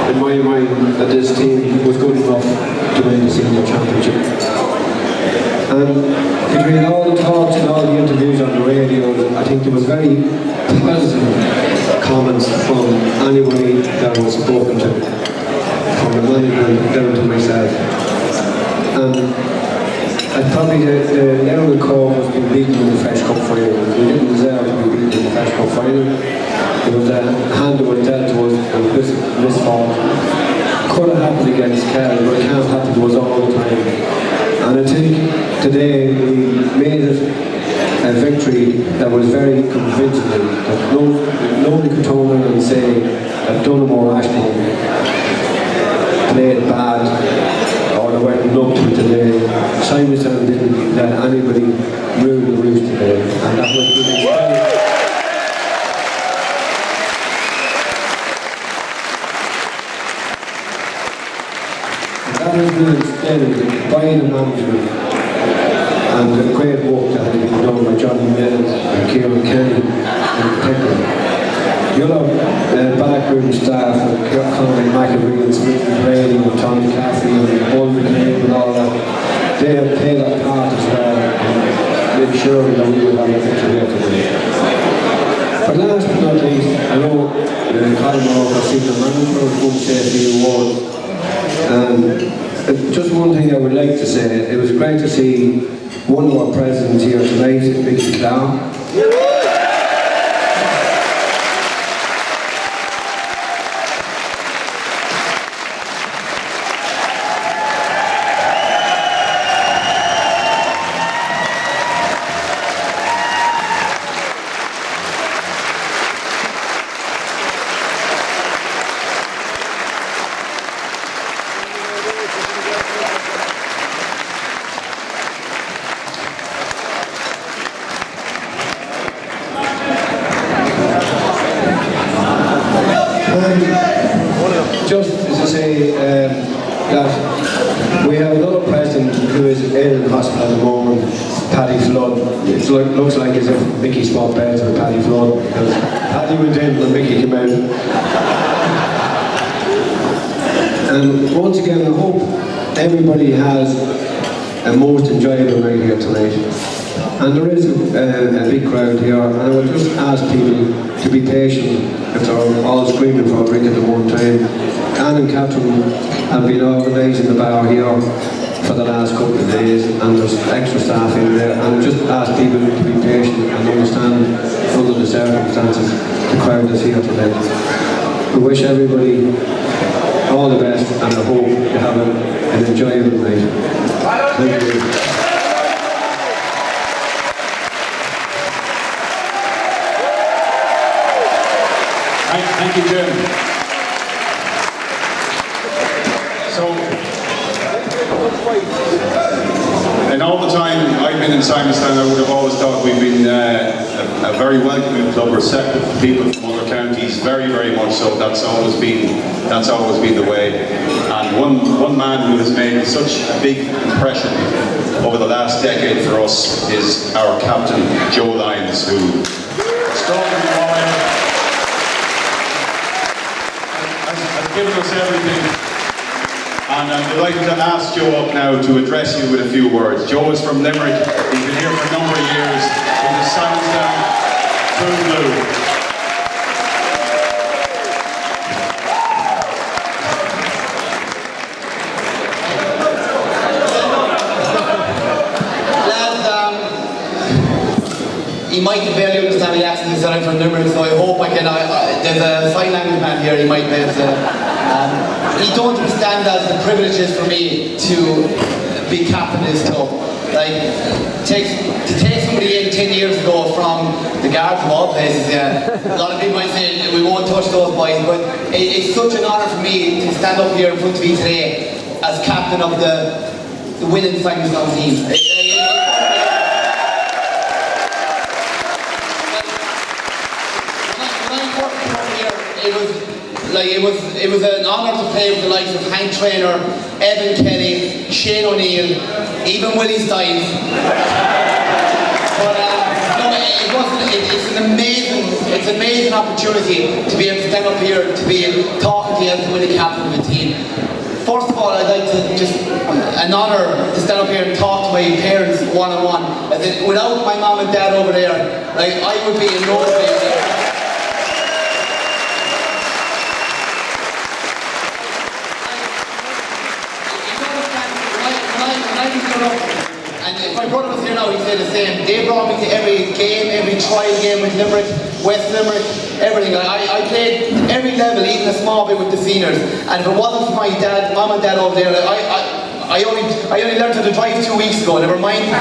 In my mind that this team was good enough to win the senior championship. And between all the talks and all the interviews on the radio, I think there was very positive comments from anybody that was spoken to, from the management down to myself. And probably the Lerner Corps has been beaten in the Fresh Cup final. We didn't deserve to be beaten in the Fresh Cup final. It was a hand that was dealt to us and misfall. Could have happened against today we made it a victory that was very convincing. That nobody could turn around and say that Donaghmore Ashbourne played bad or they weren't up to it today. Simonstown didn't let anybody rule the roost today, and that was really inspiring. That has been extended by the management and the great work that has been done by Johnny Mills and Kieran Kenny in particular. You know, backroom staff and Connie McAvee and Smith and Brady and Tommy Caffrey and Paul McCabe and all that, they have played a part as well and made sure that we would have a victory here today. But last but not least, I know Colin Moore has seen the manager of Food Safety Awards. And just one thing I would like to say, it was great to see one of our presidents here tonight, Mickey Clown. Just to say that we have another president who is in the hospital at the moment, Paddy Flood. It looks like as if Mickey swapped beds with Paddy Flood, because Paddy went in and Mickey came out. And once again, I hope everybody has a most enjoyable night here tonight. And there is a big crowd here, and I would just ask people to be patient if they're all screaming for a drink at the one time. Anne and Catherine have been organising the bar here for the last couple of days, and there's extra staff in there, and I just ask people to be patient and understand under the circumstances the crowd is here today. We wish everybody all the best, and I hope you have an enjoyable night. Thank you. Thank you, Jim. So, and all the time I've been in Simonstown, I would have always thought we've been a very welcoming club, receptive to people from other counties, very, very much so. That's always been the way. And one man who has made such a big impression over the last decade for us is our captain, Joe Lyons, who has given us everything. And I'm delighted to ask Joe up now to address you with a few words. Joe is from Limerick. He's been here for a number of years in the Simonstown True Blue. He might barely understand the accent, he said I'm from Limerick, so I hope I can, there's a sign language man here, he might be able to, he don't understand that the privilege is for me to be captain of this club. Like, to take somebody in 10 years ago from the Guards of all places, yeah, a lot of people might say we won't touch those boys, but it's such an honour for me to stand up here in front of you today as captain of the winning Simonstown team. It was an honour to play with the likes of Hank Traynor, Evan Kelly, Shane O'Neill, even Willie Stiles. But no, it's an amazing opportunity to be able to stand up here, to be talking to you as the winning captain of the team. First of all, I'd like to just, an honour to stand up here and talk to my parents one-on-one. Without my mom and dad over there, like, I would be in no place. And if my brother was here now, he'd say the same. They brought me to every game, every trial game with Limerick, West Limerick, everything. I played every level, even a small bit with the seniors. And if it wasn't for my dad, mom and dad over there, I I only learned how to drive 2 weeks ago, never mind.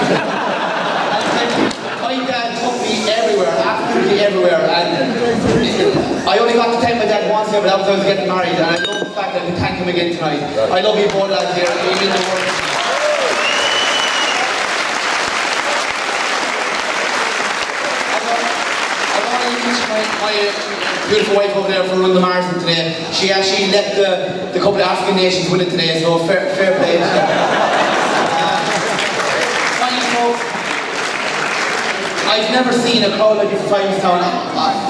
My dad took me everywhere, absolutely everywhere, and I only got to tell my dad once, but that was when I was getting married, and I love the fact that I can thank him again tonight. I love you both lads here, you mean the world. I want to introduce my beautiful wife over there for running the marathon today. She actually let the couple of African nations win it today, so fair play. I've never seen a crowd like this in Simonstown.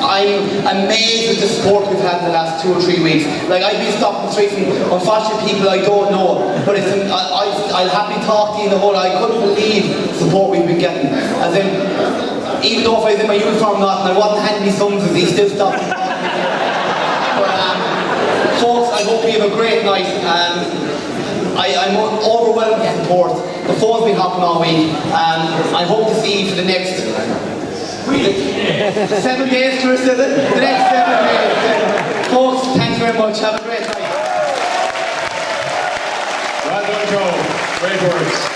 I'm amazed with the support we've had in the last 2 or 3 weeks. Like, I've been stopped in the streets and unfortunately people I don't know, but I'll happily talk to you in the whole. I couldn't believe the support we've been getting. As in, even though if I was in my uniform or not and I wasn't handing me sums, he still stopped me. But folks, I hope you have a great night. I'm overwhelmed with support. The phone's been hopping all week. I hope to see you for the next 7 days, Chris, is it? The next 7 days. Folks, thanks very much. Have a great night. Well done, Joe. Great words.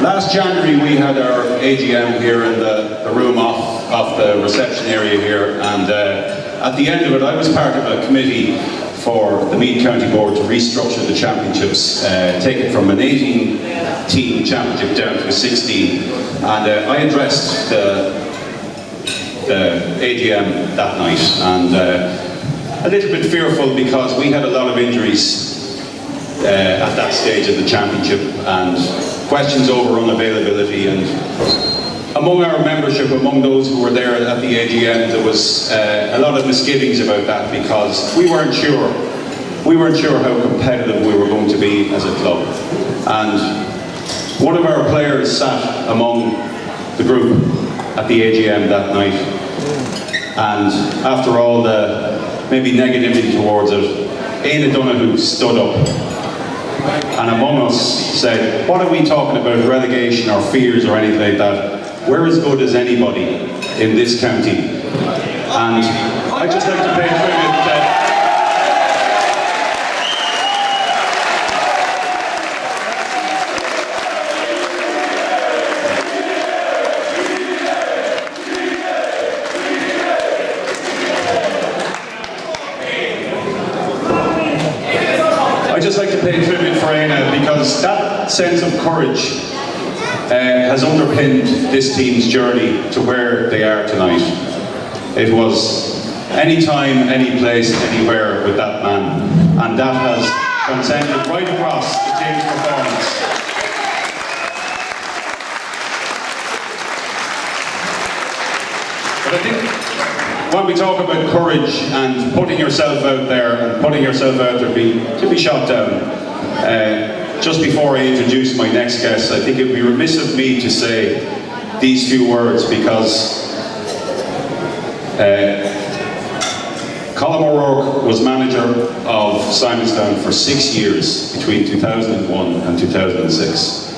Last January we had our AGM here in the room off the reception area here, and at the end of it I was part of a committee for the Meath County Board to restructure the championships, take it from an 18-team championship down to a 16, and I addressed the AGM that night, and a little bit fearful because we had a lot of injuries at that stage of the championship, and questions over unavailability, and among our membership, among those who were there at the AGM, there was a lot of misgivings about that because we weren't sure how competitive we were going to be as a club. And one of our players sat among the group at the AGM that night, and after all the maybe negativity towards it, Donaghmore stood up and among us said, what are we talking about, relegation or fears or anything like that? We're as good as anybody in this county. And I'd just like to pay tribute for Aina, because that sense of courage has underpinned this team's journey to where they are tonight. It was any time, any place, anywhere with that man, and that has transcended right across the team's performance. But I think when we talk about courage and putting yourself out there and putting yourself out there to be shot down, just before I introduce my next guest, I think it would be remiss of me to say these few words, because Colm O'Rourke was manager of Simonstown for 6 years, between 2001 and 2006.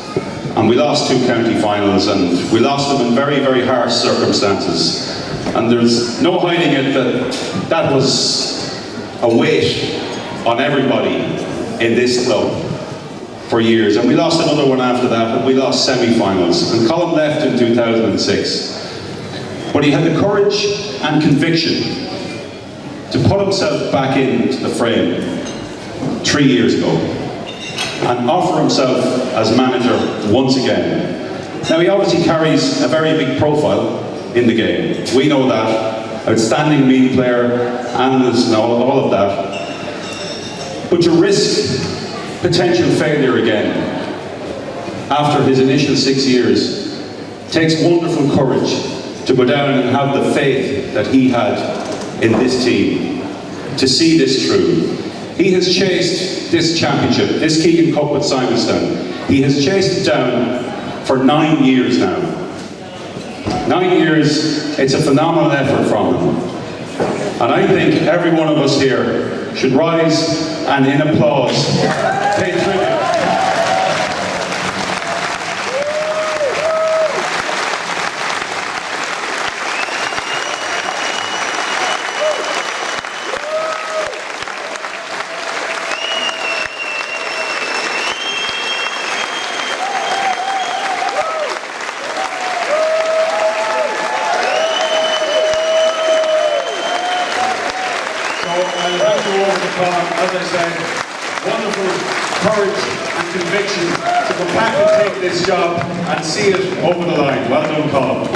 And we lost 2 county finals, and we lost them in very, very harsh circumstances. And there's no hiding it that was a weight on everybody in this club for years. And we lost another one after that, and we lost semi-finals. And Colm left in 2006. But he had the courage and conviction to put himself back into the frame 3 years ago and offer himself as manager once again. Now, he obviously carries a very big profile in the game. We know that. Outstanding Meath player, analyst and all of that. But to risk potential failure again after his initial 6 years takes wonderful courage to go down and have the faith that he had in this team to see this through. He has chased this championship, this Keegan Cup with Simonstown. He has chased it down for 9 years now. 9 years, it's a phenomenal effort from him. And I think every one of us here should rise and in applause pay tribute. Colin, as I said, wonderful courage and conviction to come back and take this job and see it over the line. Well done, Colin.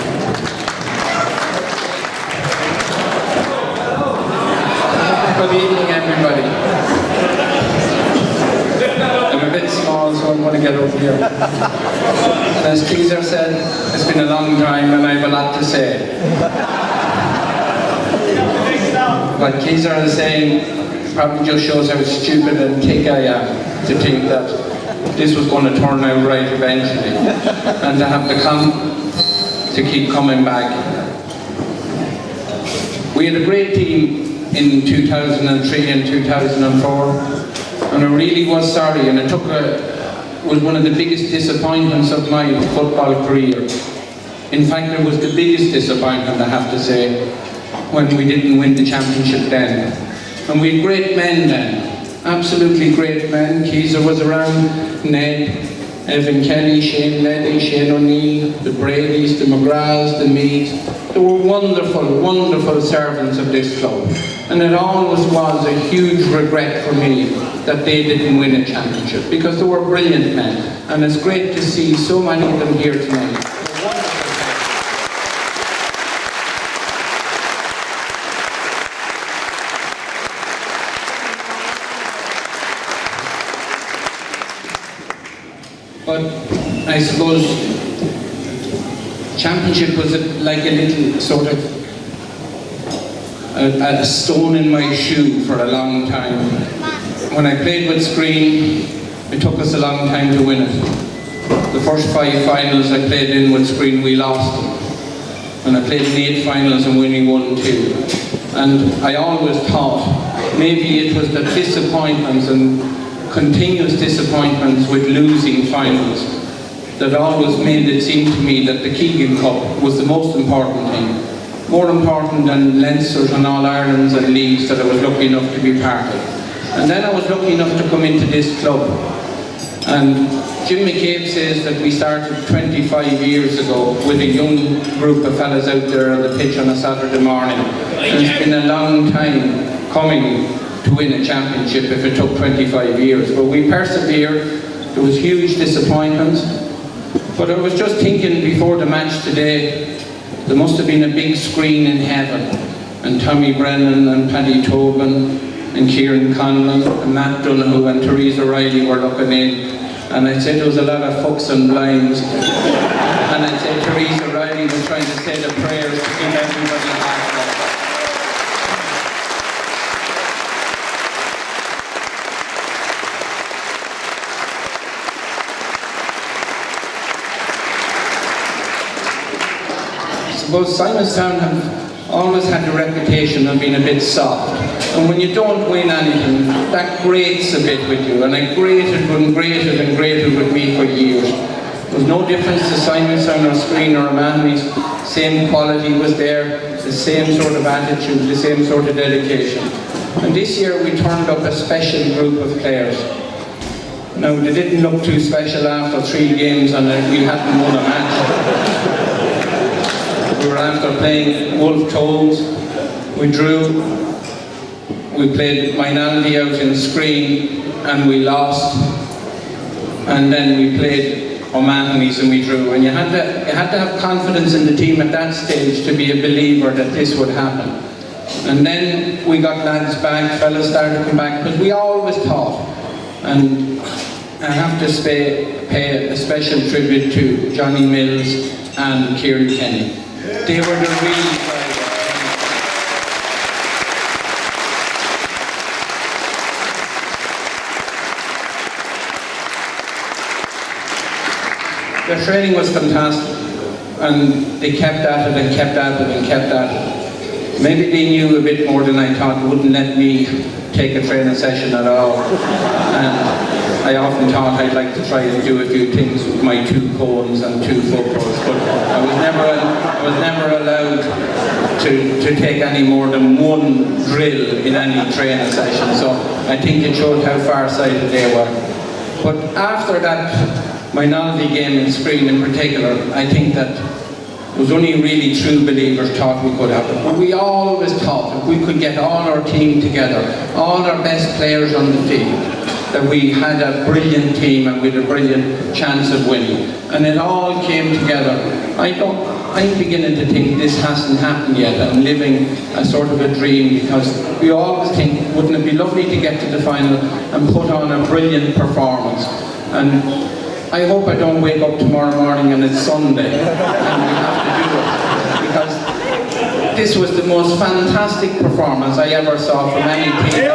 Good evening, everybody. I'm a bit small, so I'm going to get over here. And as Caesar said, it's been a long time and I have a lot to say. What Caesar is saying probably just shows how stupid and thick I am to think that this was going to turn out right eventually, and to have the to keep coming back. We had a great team in 2003 and 2004, and I really was sorry, and it was one of the biggest disappointments of my football career. In fact, it was the biggest disappointment, I have to say, when we didn't win the championship then. And we had great men then, absolutely great men. Keezer was around, Ned, Evan Kelly, Shane Leddy, Shane O'Neill, the Bradys, the McGraths, the Meads. They were wonderful, wonderful servants of this club. And it always was a huge regret for me that they didn't win a championship, because they were brilliant men. And it's great to see so many of them here tonight. But I suppose championship was like a little sort of a stone in my shoe for a long time. When I played with Screen, it took us a long time to win it. The first 5 finals I played in with Screen, we lost them. And I played in 8 finals and we only won 2. And I always thought maybe it was the disappointments and continuous disappointments with losing finals that always made it seem to me that the Keegan Cup was the most important thing. More important than Leinsters and All-Irelands and leagues that I was lucky enough to be part of. And then I was lucky enough to come into this club. And Jim McCabe says that we started 25 years ago with a young group of fellas out there on the pitch on a Saturday morning. And it's been a long time coming to win a championship if it took 25 years. But we persevered. There was huge disappointment. But I was just thinking before the match today, there must have been a big screen in heaven, and Tommy Brennan and Paddy Tobin and Kieran Conlon and Matt Donoghue and Theresa Riley were looking in, and I'd say there was a lot of fucks and blinds, and I'd say Theresa Riley was trying to say the prayers to give everybody half luck. Well, Simonstown have always had the reputation of being a bit soft. And when you don't win anything, that grates a bit with you. And it grated and grated and grated with me for years. There was no difference to Simonstown or Screen or O'Mahony's. Same quality was there, the same sort of attitude, the same sort of dedication. And this year we turned up a special group of players. Now, they didn't look too special after 3 games and we hadn't won a match. We were after playing Wolf Toads, we drew, we played Minority out in Screen and we lost, and then we played O'Mahony's and we drew. And you had to have confidence in the team at that stage to be a believer that this would happen. And then we got lads back, fellas started to come back, because we always thought, and I have to pay a special tribute to Johnny Mills and Kieran Kenny. They were the real players. Their training was fantastic, and they kept at it and kept at it and kept at it. Maybe they knew a bit more than I thought, wouldn't let me take a training session at all. And I often thought I'd like to try and do a few things with my 2 cones and 2 footballs, but I was never allowed to take any more than 1 drill in any training session, so I think it showed how far-sighted they were. But after that minority game in Screen in particular, I think that It was only really true believers thought we could have it. But we always thought if we could get all our team together, all our best players on the field, that we had a brilliant team and we had a brilliant chance of winning. And it all came together. I'm beginning to think this hasn't happened yet. I'm living a sort of a dream, because we always think, wouldn't it be lovely to get to the final and put on a brilliant performance? And I hope I don't wake up tomorrow morning and it's Sunday and we have to do it, because this was the most fantastic performance I ever saw from any team.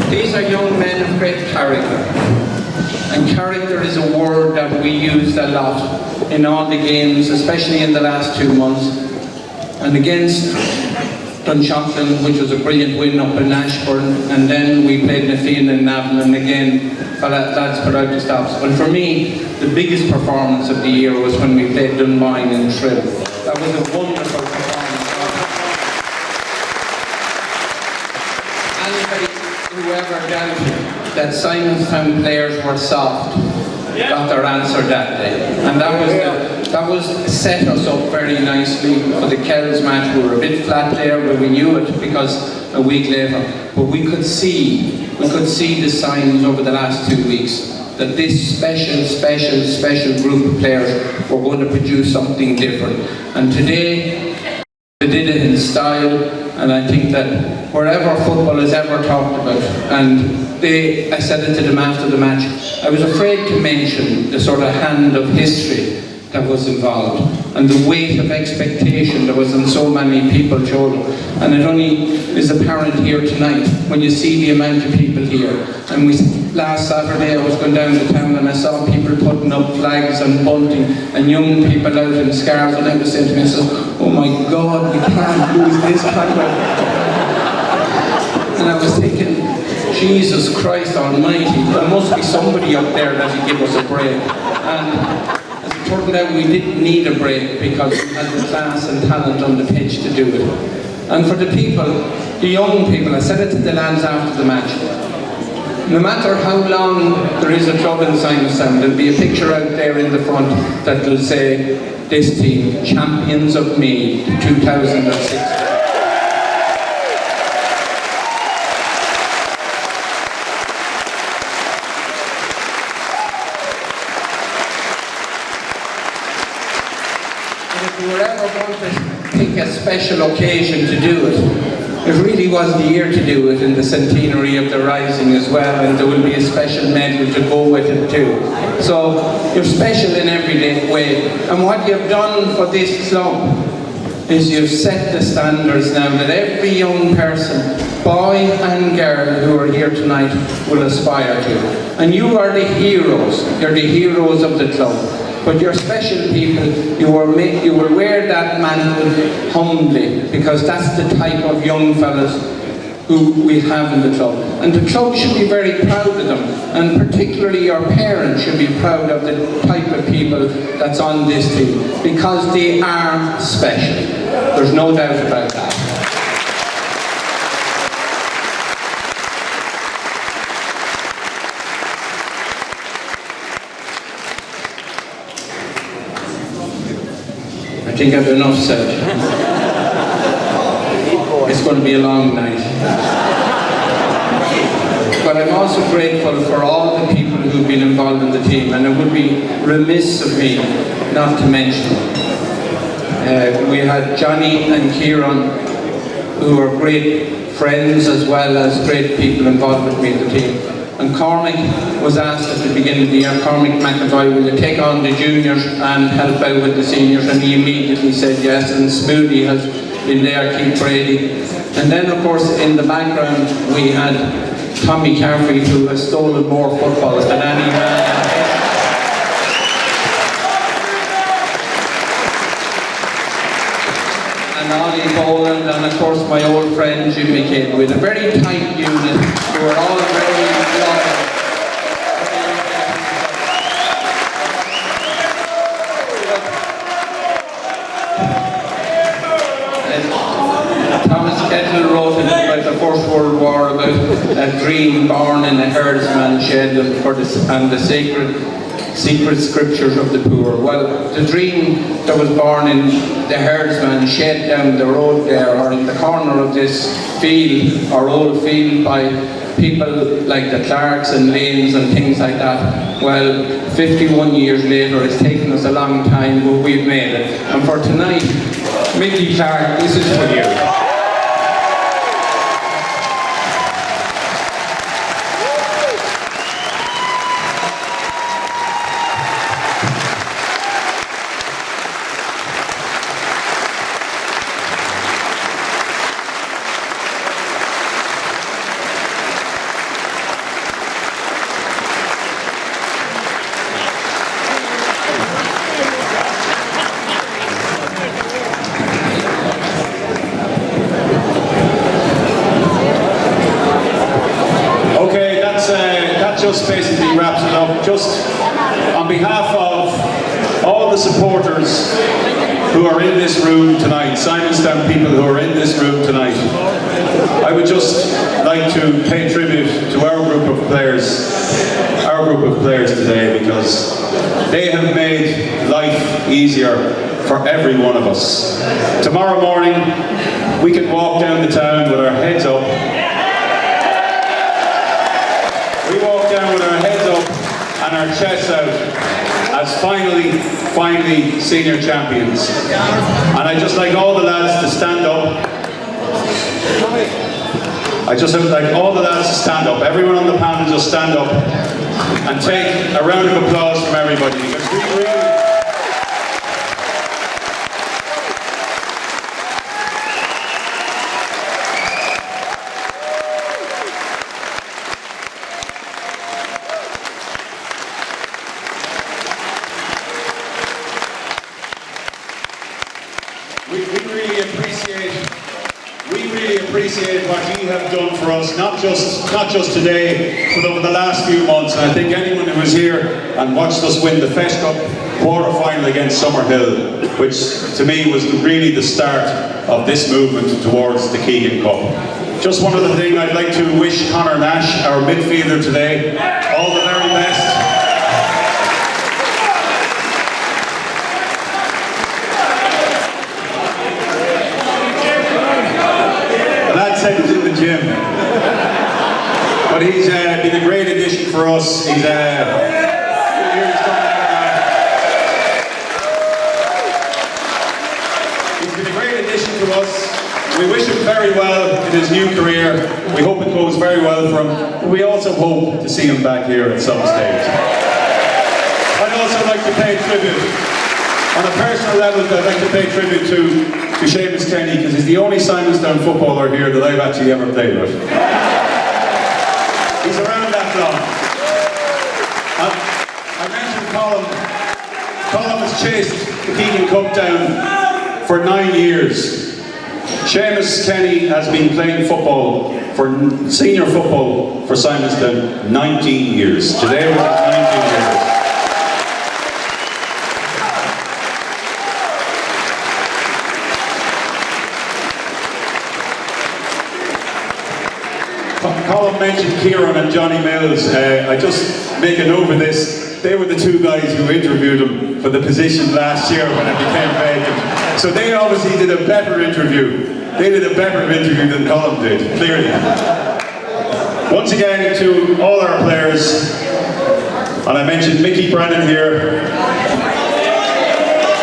These are young men of great character, and character is a word that we used a lot in all the games, especially in the last 2 months. And against Donaghmore, which was a brilliant win up in Ashbourne, and then we played Nafian and Navan, and again lads put out the stops. But for me, the biggest performance of the year was when we played Donaghmore in Trim. That was a wonderful performance. Whoever doubted that Simonstown players were soft got their answer that day, and that was set us up very nicely for the Gaels match. We were a bit flat there, but we knew it because a week later. But we could see the signs over the last 2 weeks that this special group of players were going to produce something different. And today they did it in style, and I think that wherever football is ever talked about, and I said it to them after the match, I was afraid to mention the sort of hand of history that was involved, and the weight of expectation that was on so many people's shoulders. And it only is apparent here tonight when you see the amount of people here. And last Saturday I was going down to town and I saw people putting up flags and bunting and young people out in scarves, and I was saying to myself, oh my God, we can't lose this kind of... And I was thinking, Jesus Christ Almighty, there must be somebody up there that will give us a break. And as it turned out, we didn't need a break because we had the class and talent on the pitch to do it. And for the people, the young people, I said it to the lads after the match, no matter how long there is a club in Simonstown, there'll be a picture out there in the front that will say, this team, champions of May 2006. If we were ever going to pick a special occasion to do it, it really was the year to do it, in the centenary of the Rising as well, and there will be a special medal to go with it too. So you're special in every way, and what you've done for this club is you've set the standards now that every young person, boy and girl who are here tonight, will aspire to. And you are the heroes. You're the heroes of the club. But you're special people. You will wear that mantle humbly, because that's the type of young fellas who we have in the club. And the club should be very proud of them, and particularly your parents should be proud of the type of people that's on this team, because they are special. There's no doubt about that. I think I've enough said. It's going to be a long night. But I'm also grateful for all the people who've been involved in the team, and it would be remiss of me not to mention. We had Johnny and Kieran, who are great friends as well as great people involved with me in the team. And Cormac was asked at the beginning of the year, Cormac McAvoy, will you take on the juniors and help out with the seniors? And he immediately said yes, and Smoody has been there, Keith Brady. And then of course in the background we had Tommy Carfrey, who has stolen more footballs than any man. And Ollie Boland, and of course my old friend Jimmy Kidd, with a very tight unit who are all very loving. Thomas Kettle wrote about the First World War about a dream born in a herdsman's shed and the secret scriptures of the poor. Well, the dream that was born in the herdsman's shed down the road there, or in the corner of this field, or old field by people like the Clarks and Lanes and things like that. Well, 51 years later, it's taken us a long time, but we've made it. And for tonight, Mickey Clark, this is for you. Just basically wraps it up. Just on behalf of all the supporters who are in this room tonight, Simonstown people who are in this room tonight, I would just like to pay tribute to our group of players today, because they have made life easier for every one of us. Tomorrow morning, we can walk down the town with our heads up. We walk down with our heads up and our chests out as finally senior champions. And I'd just like all the lads to stand up. I just would like all the lads to stand up. Everyone on the panel just stand up and take a round of applause from everybody, because we really... We really appreciate what you have done for us, not just today, but over the last few months. And I think anyone who was here and watched us win the Fesh Cup quarter-final against Summerhill, which to me was really the start of this movement towards the Keegan Cup. Just one other thing, I'd like to wish Conor Nash, our midfielder today, all the very best. He's in the gym, but he's been a great addition for us. He's been a great addition to us. We wish him very well in his new career. We hope it goes very well for him, but we also hope to see him back here at some stage. I'd also like to pay tribute, on a personal level, I'd like to pay tribute to Seamus Kenny, because he's the only Simonstown footballer here that I've actually ever played with. He's around that long. I mentioned Colin. Colin has chased the Keegan Cup down for 9 years. Seamus Kenny has been playing football, senior football for Simonstown, 19 years. Today was his 19 years. Colin mentioned Kieran and Johnny Mills. I just make a note of this. They were the two guys who interviewed him for the position last year when it became vacant. So they obviously did a better interview. They did a better interview than Colin did, clearly. Once again, to all our players, and I mentioned Mickey Brennan here,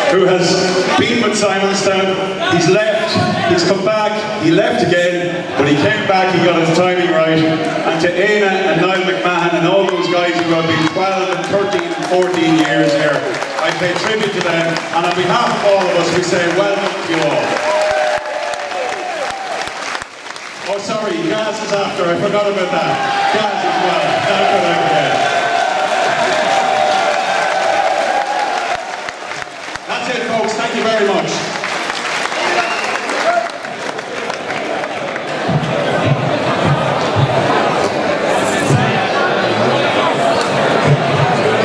who has been with Simonstown. He's left, he's come back, he left again, but he came back, he got his timing right. And to Aina and Niall McMahon and all those guys who have been 12 and 13 and 14 years here, I pay tribute to them, and on behalf of all of us, we say welcome to you all. Oh sorry, Gaz is after, I forgot about that. Gaz as well, how could I forget?